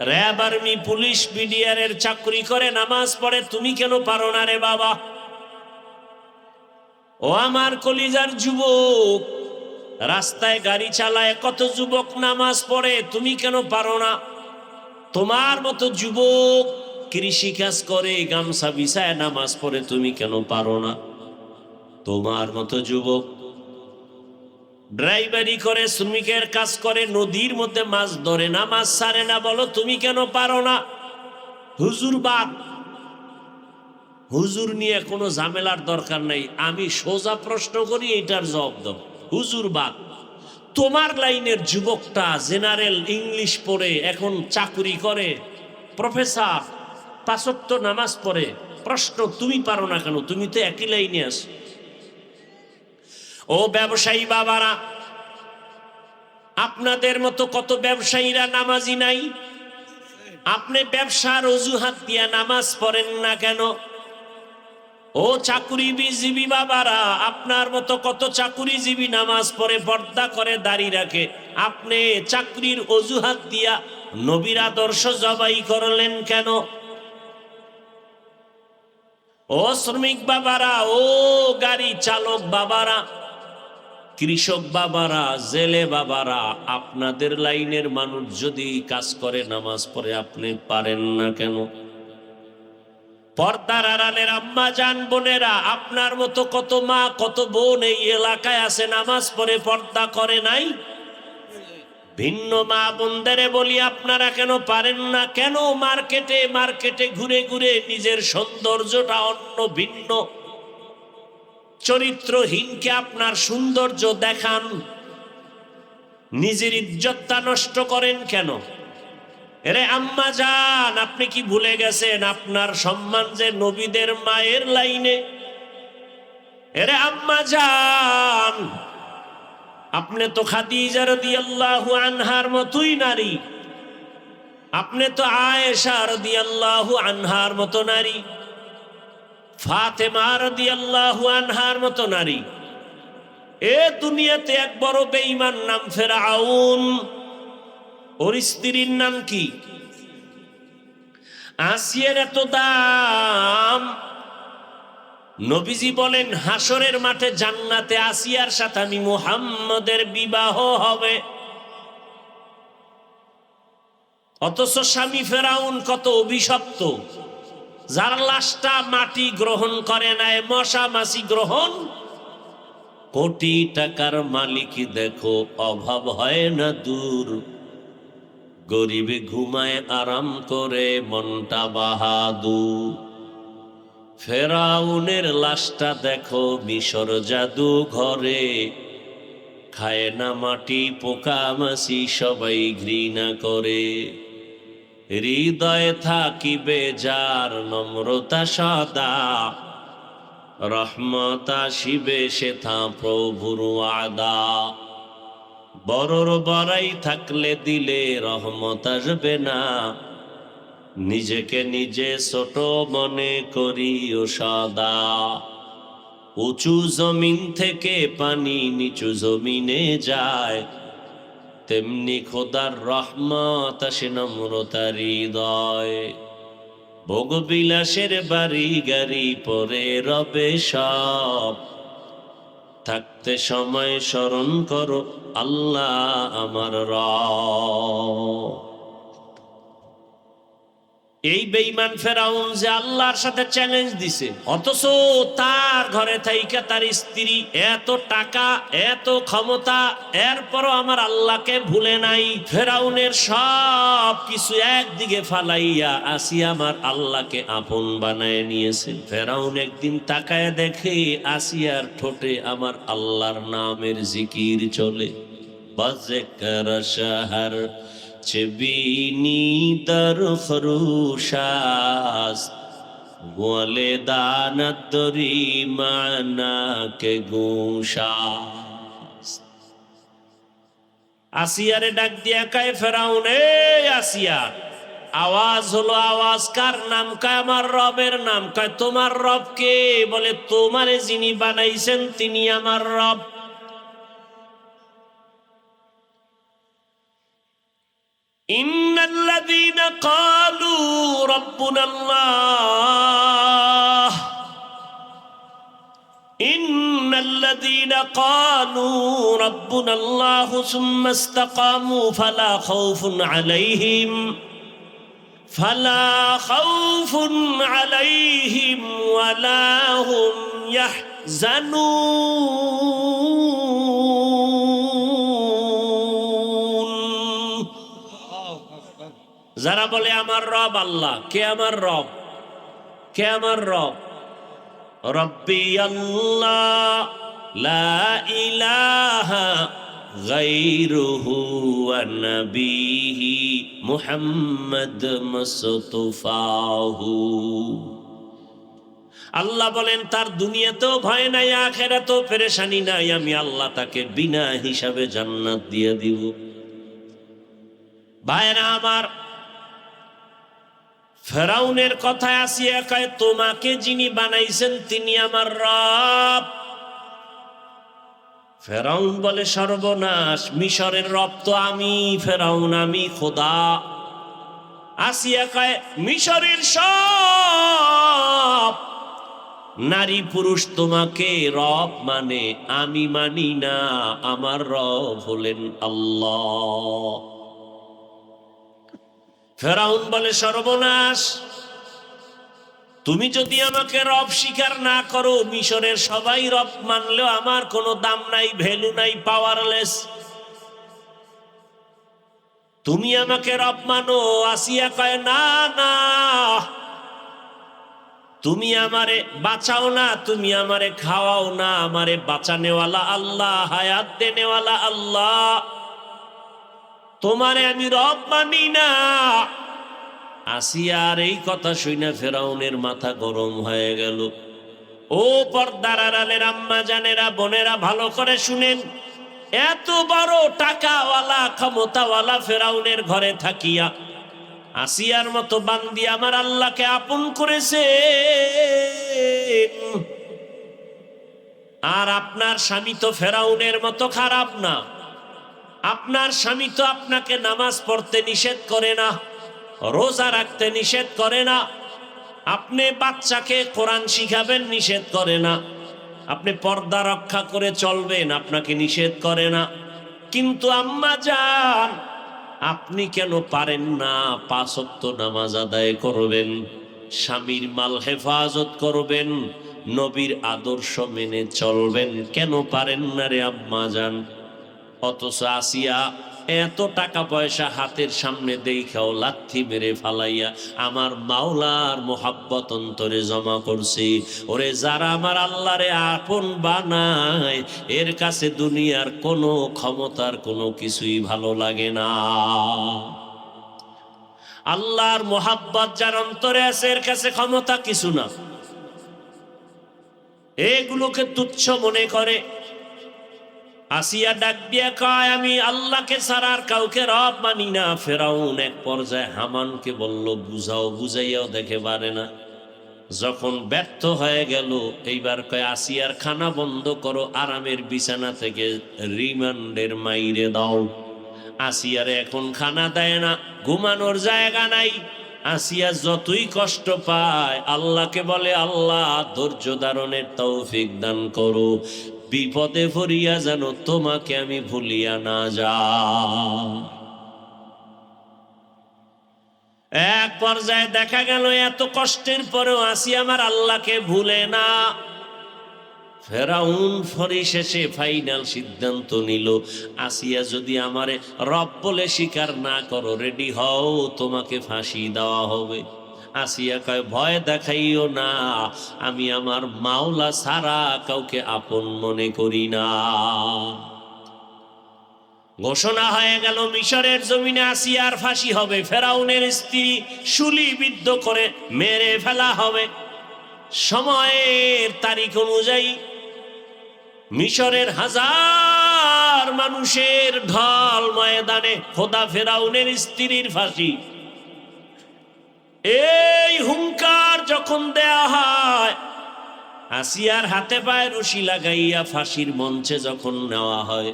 র‍্যাব, আর্মি, পুলিশ, বিডিআরের চাকরি করে, নামাজ পড়ে, তুমি কেন পারো না রে বাবা? ও আমার কলিজার যুবক, রাস্তায় গাড়ি চালায় কত যুবক নামাজ পড়ে, তুমি কেন পারো না? তোমার মতো যুবক কৃষি কাজ করে, গামছা বিছায় নামাজ পড়ে, তুমি কেন পারো না? তোমার মতো যুবক ড্রাইভারি করে, শ্রমিকের কাজ করে, নদীর মধ্যে মাছ ধরে, নামাজ ছাড়ে না, বলো তুমি কেন পারো না? হুজুর বাদ, হুজুর নিয়ে কোনো ঝামেলার দরকার নাই, আমি সোজা প্রশ্ন করি, এটার জবাব দাও। হুজুর বাদ, তোমার লাইনের যুবকটা জেনারেল ইংলিশ পড়ে এখন চাকরি করে, প্রফেসর, ৫ ওয়াক্ত নামাজ পড়ে, প্রশ্ন তুমি পারো না কেন? তুমি তো একই লাইনে আছো। ও ব্যবসায়ী বাবারা, আপনাদের মতো কত ব্যবসায়ীরা নামাজি নাই, আপনি ব্যবসার অজুহাত দিয়া নামাজ পড়েন না কেন? ও চাকুরিজীবী বাবারা, আপনার মতো কত চাকুরিজীবী নামাজ পড়ে, পর্দা করে, দাড়ি রাখে, আপনি চাকরির অজুহাত দিয়া নবীর আদর্শ জবাই করলেন কেন? ও শ্রমিক বাবারা, ও গাড়ি চালক বাবারা, কৃষক বাবারা, জেলে বাবারা, আপনাদের লাইনের মানুষ যদি কাজ করে, নামাজ পড়ে, আপনি পারেন না কেন? পর্দার আড়ালের আম্মা জান বোনেরা, আপনার মতো কত মা কত বোন এই এলাকায় আছে, নামাজ পড়ে, পর্দা করে নাই? ভিন্ন মা বোনদের বলি, আপনারা কেন পারেন না? কেন মার্কেটে মার্কেটে ঘুরে ঘুরে নিজের সৌন্দর্যটা অন্য ভিন্ন চরিত্রহীনকে আপনার সৌন্দর্য দেখান? নিজের ইজ্জতটা নষ্ট করেন কেন? এরে আম্মা জান, আপনি কি ভুলে গেছেন আপনার সম্মান যে নবীদের মায়ের লাইনে? এরে আম্মা জান, আপনি তো খাদিজা রাদিয়াল্লাহু আনহার মতোই নারী, আপনি তো আয়েশা রাদিয়াল্লাহু আনহার মতো নারী, ফাতেমা রাদিয়াল্লাহু আনহার মতো নারী। এ দুনিয়াতে এক বড় বেঈমান নাম ফেরাউন, ওর স্ত্রীর নাম কি? আসিয়ার এত দাম, নবীজি বলেন হাসরের মাঠে জান্নাতে আসিয়ার সাথে আমি মুহাম্মদের বিবাহ হবে। অথচ স্বামী ফেরাউন কত অভিশপ্ত, যার লাশটা মাটি গ্রহণ করে নাই, মশা মাছি গ্রহণ। কোটি টাকার মালিক দেখো, অভাব হয় না দূর, গরিবে ঘুমায় আরাম করে, মনটা বাহাদুর। ফেরাউনের লাশটা দেখো মিশর জাদু ঘরে, খায় না মাটি পোকা মাছি, সবাই ঘৃণা করে। হৃদয়ে থাকিবে যার নম্রতা সদা, রহমত আসিবে সেথা প্রভুর ওয়াদা। বড়র বড়াই থাকলে দিলে রহমত আসবে না, নিজেকে নিজে ছোট মনে করিও সদা। উঁচু জমিন থেকে পানি নিচু জমিনে যায়, তেমনি খোদার রহমত আসে নম্রতার হৃদয়। ভোগবিলাসের বাড়ি গাড়ি পরে রবে সব, থাকতে সময় স্মরণ করো আল্লাহ আমার রব। এই বেঈমান ফেরাউন যে আল্লাহর সাথে চ্যালেঞ্জ দিছে, অথচ তার ঘরে থাইকা তার স্ত্রী, এত টাকা, এত ক্ষমতা, এরপরও আমার আল্লাহকে ভুলে নাই। ফেরাউনের সব কিছু একদিকে ফালাইয়া আসিয়া আমার আল্লাহকে আপন বানায় নিয়েছে। ফেরাউন একদিন তাকায় দেখে আসিয়ার ঠোঁটে আমার আল্লাহর নামের জিকির চলে। বাজেকার শাহর চবিনি দর খরুশাস, বলে দানত দরি মানা কে গুশাস। আসিয়ারে ডাক দিয়া কায় ফেরাউন, এ আসিয়া, আওয়াজ হলো, আওয়াজ কার নাম? কয় আমার রবের নাম। কয় তোমার রব কে? বলে তোমারে যিনি বানাইছেন তিনি আমার রব। ইন্নাল্লাযীনা ক্বালু রাব্বুনাল্লাহ ইন্নাল্লাযীনা ক্বালু রাব্বুনাল্লাহু সুম্মা ইসতাকামু ফালা খাউফুন আলাইহিম ওয়ালা হুম ইয়াহজানুন। যারা বলে আমার রব আল্লাহ, কে আমার রব? কে আমার রব? রব্বি আল্লাহ লা ইলাহা গায়রুহু ওয়া নবিহি মুহাম্মদ মুস্তাফাহু। আল্লাহ বলেন তার দুনিয়াতেও ভয় নাই, আখিরাতেও পেরেশানি নাই, আমি আল্লাহ তাকে বিনা হিসাবে জান্নাত দিয়ে দিব। ভাইরা আমার, ফেরাউনের কথায় আসিয়া কয় তোমাকে যিনি বানাইছেন তিনি আমার রব। ফেরাউন বলে সর্বনাশ, মিশরের রব তো আমি, ফেরাউন আমি খোদা। আসিয়া কয় মিশরের সব নারী পুরুষ তোমাকে রব মানে, আমি মানি না, আমার রব হলেন আল্লাহ। ফেরাউন বলে সর্বনাশ, তুমি যদি আমাকে রব স্বীকার না করো, মিশরের সবাই রব মানলেও আমার কোনো দাম নাই, ভ্যালু নাই, পাওয়ারলেস। তুমি আমাকে রব মানো। আসিয়া কয় না না, তুমি আমারে বাঁচাও না, তুমি আমারে খাওয়াও না, আমারে বাঁচানেওয়ালা আল্লাহ, হায়াত দেনেওয়ালা আল্লাহ, তোমারে আমি রব মানি না। আসিয়ার এই কথা শুনে ফেরাউনের মাথা গরম হয়ে গেল। ও পর্দার আড়ালের আম্মা জানেরা, বোনেরা, ভালো করে শুনেন। এত বড় টাকাওয়ালা ক্ষমতাওয়ালা ফেরাউনের ঘরে থাকিয়া আসিয়ার মতো বান্দি আমার আল্লাহকে আপন করেছে। আর আপনার স্বামী তো ফেরাউনের মতো খারাপ না। আপনার স্বামী তো আপনাকে নামাজ পড়তে নিষেধ করে না, রোজা রাখতে নিষেধ করে না, আপনি বাচ্চাকে কোরআন শিখাবেন নিষেধ করে না, আপনি পর্দা রক্ষা করে চলবেন আপনাকে নিষেধ করে না। কিন্তু আম্মা জান, আপনি কেন পারেন না 5 ওয়াক্ত নামাজ আদায় করবেন, স্বামীর মাল হেফাজত করবেন, নবীর আদর্শ মেনে চলবেন? কেন পারেন না রে আম্মা জান? অথচ আসিয়া এত টাকা পয়সা হাতের সামনে দেখাও লাথি মেরে ফালাইয়া আমার মাওলার মোহাব্বত অন্তরে জমা করছি। ওরে যারা আমার আল্লাহরে আপন বানায়, এর কাছে দুনিয়ার কোনো ক্ষমতার কোনো কিছুই ভালো লাগে না। আল্লাহর মোহাব্বত যার অন্তরে আছে, এর কাছে ক্ষমতা কিছু না। এগুলোকে তুচ্ছ মনে করে। আসিয়া ডাক দিয়া কয় আমি আল্লাহকে ছাড়া আর কাউকে রব মানি না। ফেরাউন এক পর্যায়ে হামানকে বলল বুঝাও, বুঝাইয়াও দেখে পারে না। যখন ব্যর্থ হয়ে গেল, এইবার কয় আসিয়ার খানা বন্ধ করো, আরামের বিছানা থেকে রিমান্ডের মাইরে দাও। আসিয়ারে এখন খানা দেয় না, ঘুমানোর জায়গা নাই। আসিয়া যতই কষ্ট পায় আল্লাহকে বলে আল্লাহ ধৈর্য ধারণের তৌফিক দান করো, বিপদে পড়িয়া যেন তোমাকে আমি ভুলিয়া না যাই। এক পর্যায়ে দেখা গেল এত কষ্টের পরেও আসিয়া আমার আল্লাহকে ভুলে না। ফেরাউন পরিশেষে ফাইনাল সিদ্ধান্ত নিল, আসিয়া যদি আমারে রব বলে স্বীকার না করো, রেডি হও, তোমাকে ফাঁসি দেওয়া হবে। আসিয়া কয় ভয় দেখাইও না, আমি আমার মাওলা ছাড়া কাউকে আপন মনে করি না। ঘোষণা হয়ে গেল মিশরের জমিনে আসিয়ার ফাঁসি হবে, ফেরাউনের স্ত্রী শুলিবিদ্ধ করে মেরে ফেলা হবে। সময়ের তারিখ অনুযায়ী মিশরের হাজার মানুষের ঢল ময়দানে খোদা ফেরাউনের স্ত্রীর ফাঁসি। এই হুঙ্কার যখন দেয়া হয়, আসিয়ার হাতে পায়ে রশি লাগাইয়া ফাঁসির মঞ্চে যখন নেওয়া হয়,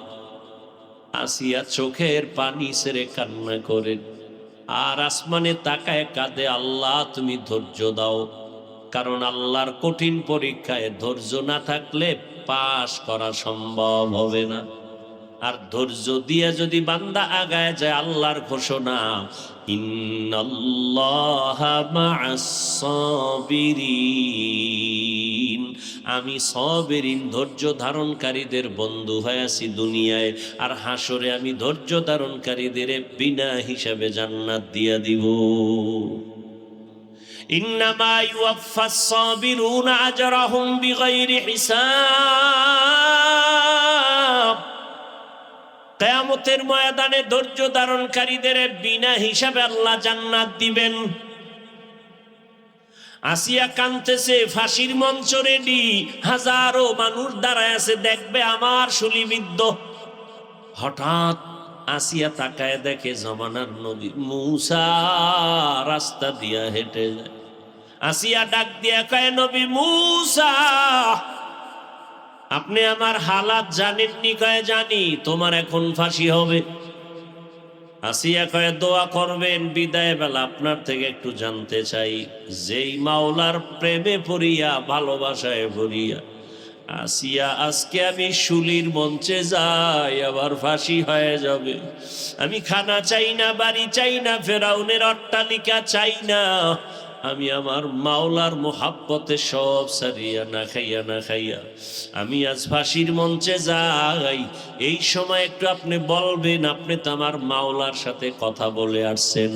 আসিয়া চোখের পানি ছেড়ে কান্না করে আর আসমানে তাকায় কাঁদে, আল্লাহ তুমি ধৈর্য দাও, কারণ আল্লাহর কঠিন পরীক্ষায় ধৈর্য না থাকলে পাশ করা সম্ভব হবে না। আর ধৈর্য দিয়ে যদি বান্দা আগায় যায়, আল্লাহর ঘোষণা, ইন্নাল্লাহা মা'আস সাবিরিন, আমি সাবিরিন ধৈর্য ধারণকারীদের বন্ধু হয়ে আছি দুনিয়ায়, আর হাসরে আমি ধৈর্য ধারণকারীদের বিনা হিসাবে জান্নাত দিয়া দিব। ইন্নামা ইউওয়াফাস সাবিরুনা আজরাহুম বিগাইরি হিসাব, কিয়ামতের ময়দানে ধৈর্য ধারণকারীদের বিনা হিসাবে আল্লাহ জান্নাত দিবেন। আসিয়া কাঁদতেছে, ফাঁসির মঞ্চ রেডি, হাজারো মানুষ দাঁড়ায় আছে দেখবে আমার শুলিবিদ্ধ। হঠাৎ আসিয়া তাকায় দেখে জমানার নবী মূসা রাস্তা দিয়া হেঁটে যায়। আসিয়া ডাক দিয়া কয়, নবী মূসা, আপনি আমার হালাত জানেননি? কয় জানি, তোমার এখন ফাঁসি হবে। আসিয়া কয়, দোয়া করবেন। বিদায় বেলা আপনার থেকে একটু জানতে চাই, যেই মাওলার প্রেমে পড়িয়া ভালোবাসায় ভরিয়া আসিয়া আজকে আমি শুলির মঞ্চে যাই, আবার ফাঁসি হয়ে যাবে। আমি খানা চাই না, বাড়ি চাই না, ফেরাউনের অট্টালিকা চাই না, আমি আমার মাওলার মোহাব্বতে সব সারিয়া না খাইয়া আমি আজ ফাঁসির মঞ্চে যাই। এই সময় একটু আপনি বলবেন, আপনি তো আমার মাওলার সাথে কথা বলে আসছেন,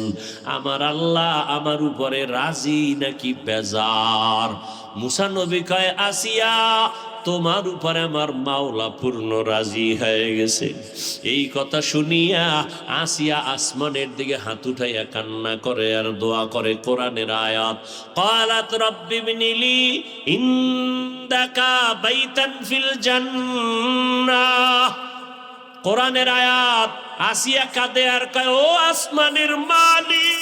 আমার আল্লাহ আমার উপরে রাজি নাকি বেজার? মুসা নবী কয়, আসিয়া তোমার উপরে আমার মাওলা পূর্ণ রাজি হয়ে গেছে। এই কথা শুনিয়া আসিয়া আসমানের দিকে হাত উঠাইয়া কান্না করে আর দোয়া করে। কোরআনের আয়াত, ক্বালাত রাব্বি ইবনিলি ইনদাকা বাইতান ফিল জান্নাহ। কোরআনের আয়াত। আসিয়া কাঁদে আর কয়, ও আসমানের মালিক,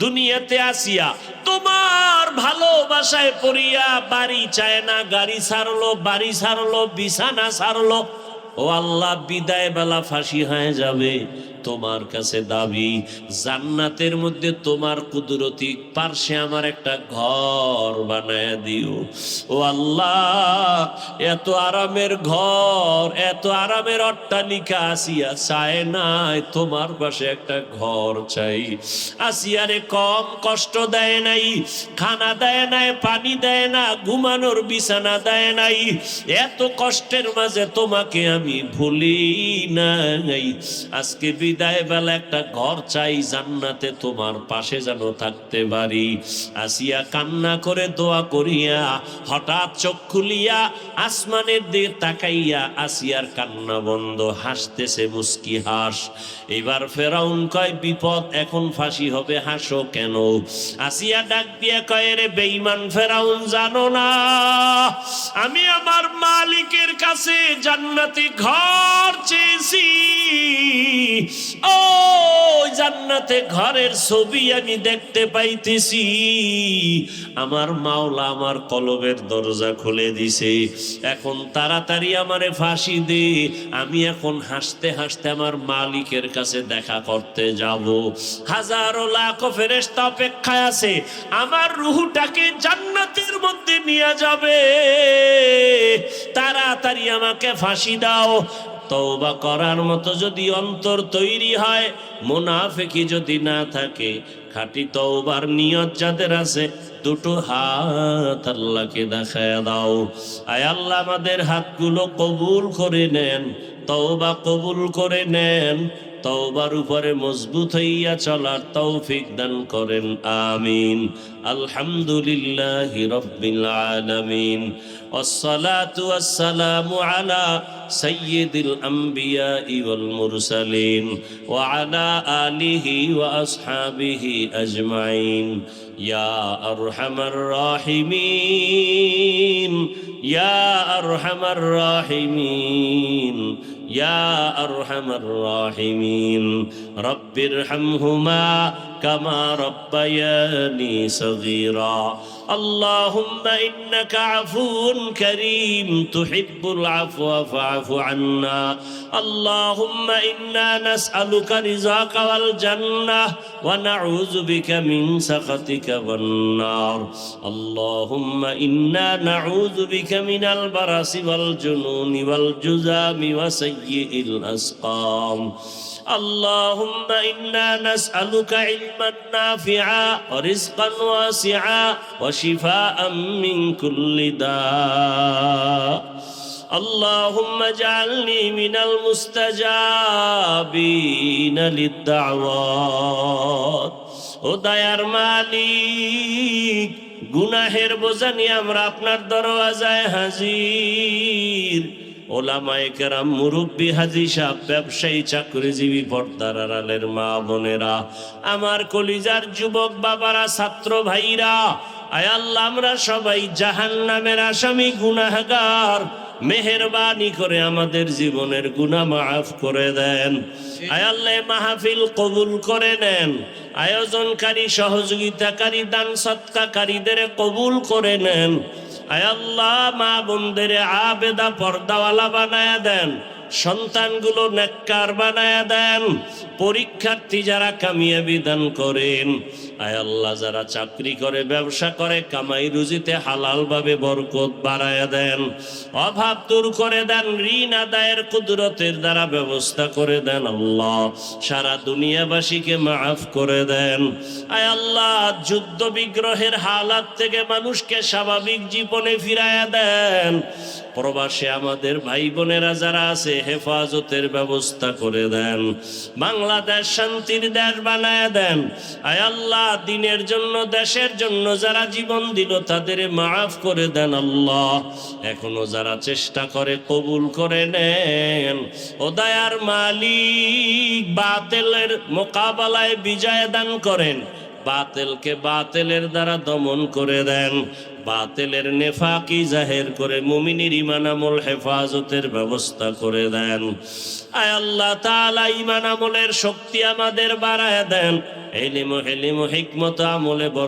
দুনিয়াতে আসিয়া তোমার ভালোবাসায় পড়িয়া বাড়ি চায় না, গাড়ি ছাড়লো, বাড়ি ছাড়লো, বিছানা ছাড়লো। ও আল্লাহ, বিদায় বেলা ফাঁসি হয়ে যাবে। তোমার কাছে দাবি, জান্নাতের মধ্যে তোমার কুদরতি পার্শ্বে আমার একটা ঘর বানায় দিও। ও আল্লাহ, এত আরামের ঘর, এত আরামের অট্টালিকা আসিয়া চায় নাই, তোমার পাশে একটা ঘর চাই। আসিয়ারে কম কষ্ট দেয় নাই, খানা দেয় নাই, পানি দেয় না, ঘুমানোর বিছানা দেয় নাই। এত কষ্টের মাঝে তোমাকে আমি ভুলি নাই। আজকে বিদায় বেলা একটা ঘর চাই, জান্নাতে তোমার পাশে যেন থাকতে পারি। আসিয়া কান্না করে দোয়া করিয়া হঠাৎ চোখ খুলিয়া আসমানের দিকে তাকাইয়া আসিয়ার কান্না বন্ধ, হাসতেছে মুস্কি হাস। এবার ফেরাউন কয়, বিপদ, এখন ফাঁসি হবে, হাসো কেন? আসিয়া ডাক দিয়া কয়, রে বেঈমান ফেরাউন, জানো না আমি আমার মালিকের কাছে জান্নাতি ঘর চেয়েছি। ও জান্নাতে ঘরের ছবি আমি দেখতে পাইতেছি। আমার মাওলা আমার কলবের দরজা খুলে দিছে। এখন তাড়াতাড়ি আমারে ফাঁসি দে, আমি এখন হাসতে হাসতে আমার মালিকের কাছে দেখা করতে যাব। হাজারো লাখ ফেরেশতা অপেক্ষায় আছে, আমার রূহটাকে জান্নাতের মধ্যে নিয়ে যাবে। তাড়াতাড়ি আমাকে ফাঁসি দাও। তওবা করার মতো যদি অন্তর তৈরি হয়, মুনাফিকি যদি না থাকে, খাঁটি তওবার নিয়ত যাদের আছে, দুটো হাত আল্লাহকে দেখায় দাও। আয় আল্লাহ, আমাদের হাতগুলো কবুল করে নেন, তওবা কবুল করে নেন, তওবার উপরে মজবুত হইয়া চলার তৌফিক দান করেন, আমিন। আলহামদুলিল্লাহি রাব্বিল আলামিন, ওয়াসসালাতু ওয়াসসালামু আলা সাইয়্যিদিল আমবিয়াই ওয়াল মুরসালিন ওয়া আলা আলিহি ওয়া আসহাবিহি আজমাইন। ইয়া আরহামার রাহিমিন, ইয়া আরহামার রাহিমিন, ইয়া আরহামার রাহিমিন। রব্বিরহামহুমা কামা রব্বায়ানি সগীরা। আল্লাহুম্মা ইন্নাকা আফুউন কারীম তুহিব্বুল আফওয়া ফাআফু আন্না। আল্লাহুম্মা ইন্না নাসআলুকা রিযাকা ওয়াল জান্নাহ ওয়া নাউযু বিকা মিন সাখাতিকা ওয়ান নার। আল্লাহুম্মা ইন্না নাউযু বিকা মিনাল বারাসি ওয়াল জুনুনি ওয়াল জুযামি ওয়া সাইয়্যিল আসকাম। اللهم إنا نسألك علما نافعا ورزقا واسعا وشفاء من كل داء اللهم اجعلني من المستجابين للدعوات ও দয়ার মালিক, গুনাহের বোঝা নিয়ে আমরা আপনার দরওয়াজায় হাজির। ওলামায়ে কেরাম, মুরব্বী, হাজী সাহেব, ব্যবসায়ী, চাকরিজীবী, পর্দার আড়ালের মা বোনেরা, আমার কলিজার যুবক বাবারা, ছাত্র ভাইরা, আয় আল্লাহ আমরা সবাই জাহান্নামের আসামি, গুনাহগার। মেহেরবানি করে আমাদের জীবনের গুনাহ মাফ করে দেন। আয় আল্লাহ মাহফিল কবুল করে নেন। আয়োজনকারী, সহযোগিতাকারী, দান সৎকারীদের কবুল করে নেন। আয় আল্লাহ মা বোনদের আবেদা পর্দাওয়ালা বানায়া দেন, সন্তানগুলো নেককার বানায়া দেন, পরীক্ষার্থী যারা কামিয়াবি দান করেন। আয় আল্লাহ যারা চাকরি করে, ব্যবসা করে, কামাই রুজিতে হালাল ভাবে বরকত বাড়ায়া দেন, অভাব দূর করে দেন, ঋণ আদায়ের কুদরতের দ্বারা ব্যবস্থা করে দেন। আল্লাহ সারা দুনিয়াবাসীকে মাফ করে দেন। আয় আল্লাহ যুদ্ধ বিগ্রহের হালাত থেকে মানুষকে স্বাভাবিক জীবনে ফিরায়া দেন। প্রবাসে আমাদের ভাই বোনেরা যারা আছে, হেফাজতের ব্যবস্থা করে দেন। বাংলাদেশ শান্তির দেশ বানায় দেন। আয় আল্লাহ দিনের জন্য, দেশের জন্য যারা জীবন দিল তাদের মাফ করে দেন। আল্লাহ এখনো যারা চেষ্টা করে কবুল করে নেন। ও দয়ার মালিক, বাতিলের মোকাবেলায় বিজয় দান করেন, বাতিলকে বাতিলের দ্বারা দমন করে দেন, বাতিলের নেফাকি জাহের করে মুমিনের ঈমান আমল হেফাজতের ব্যবস্থা করে দেন। আয় আল্লাহ তাআলা ঈমান আমলের শক্তি আমাদের বাড়ায় দেন, ইলম ও হিকমত আমলে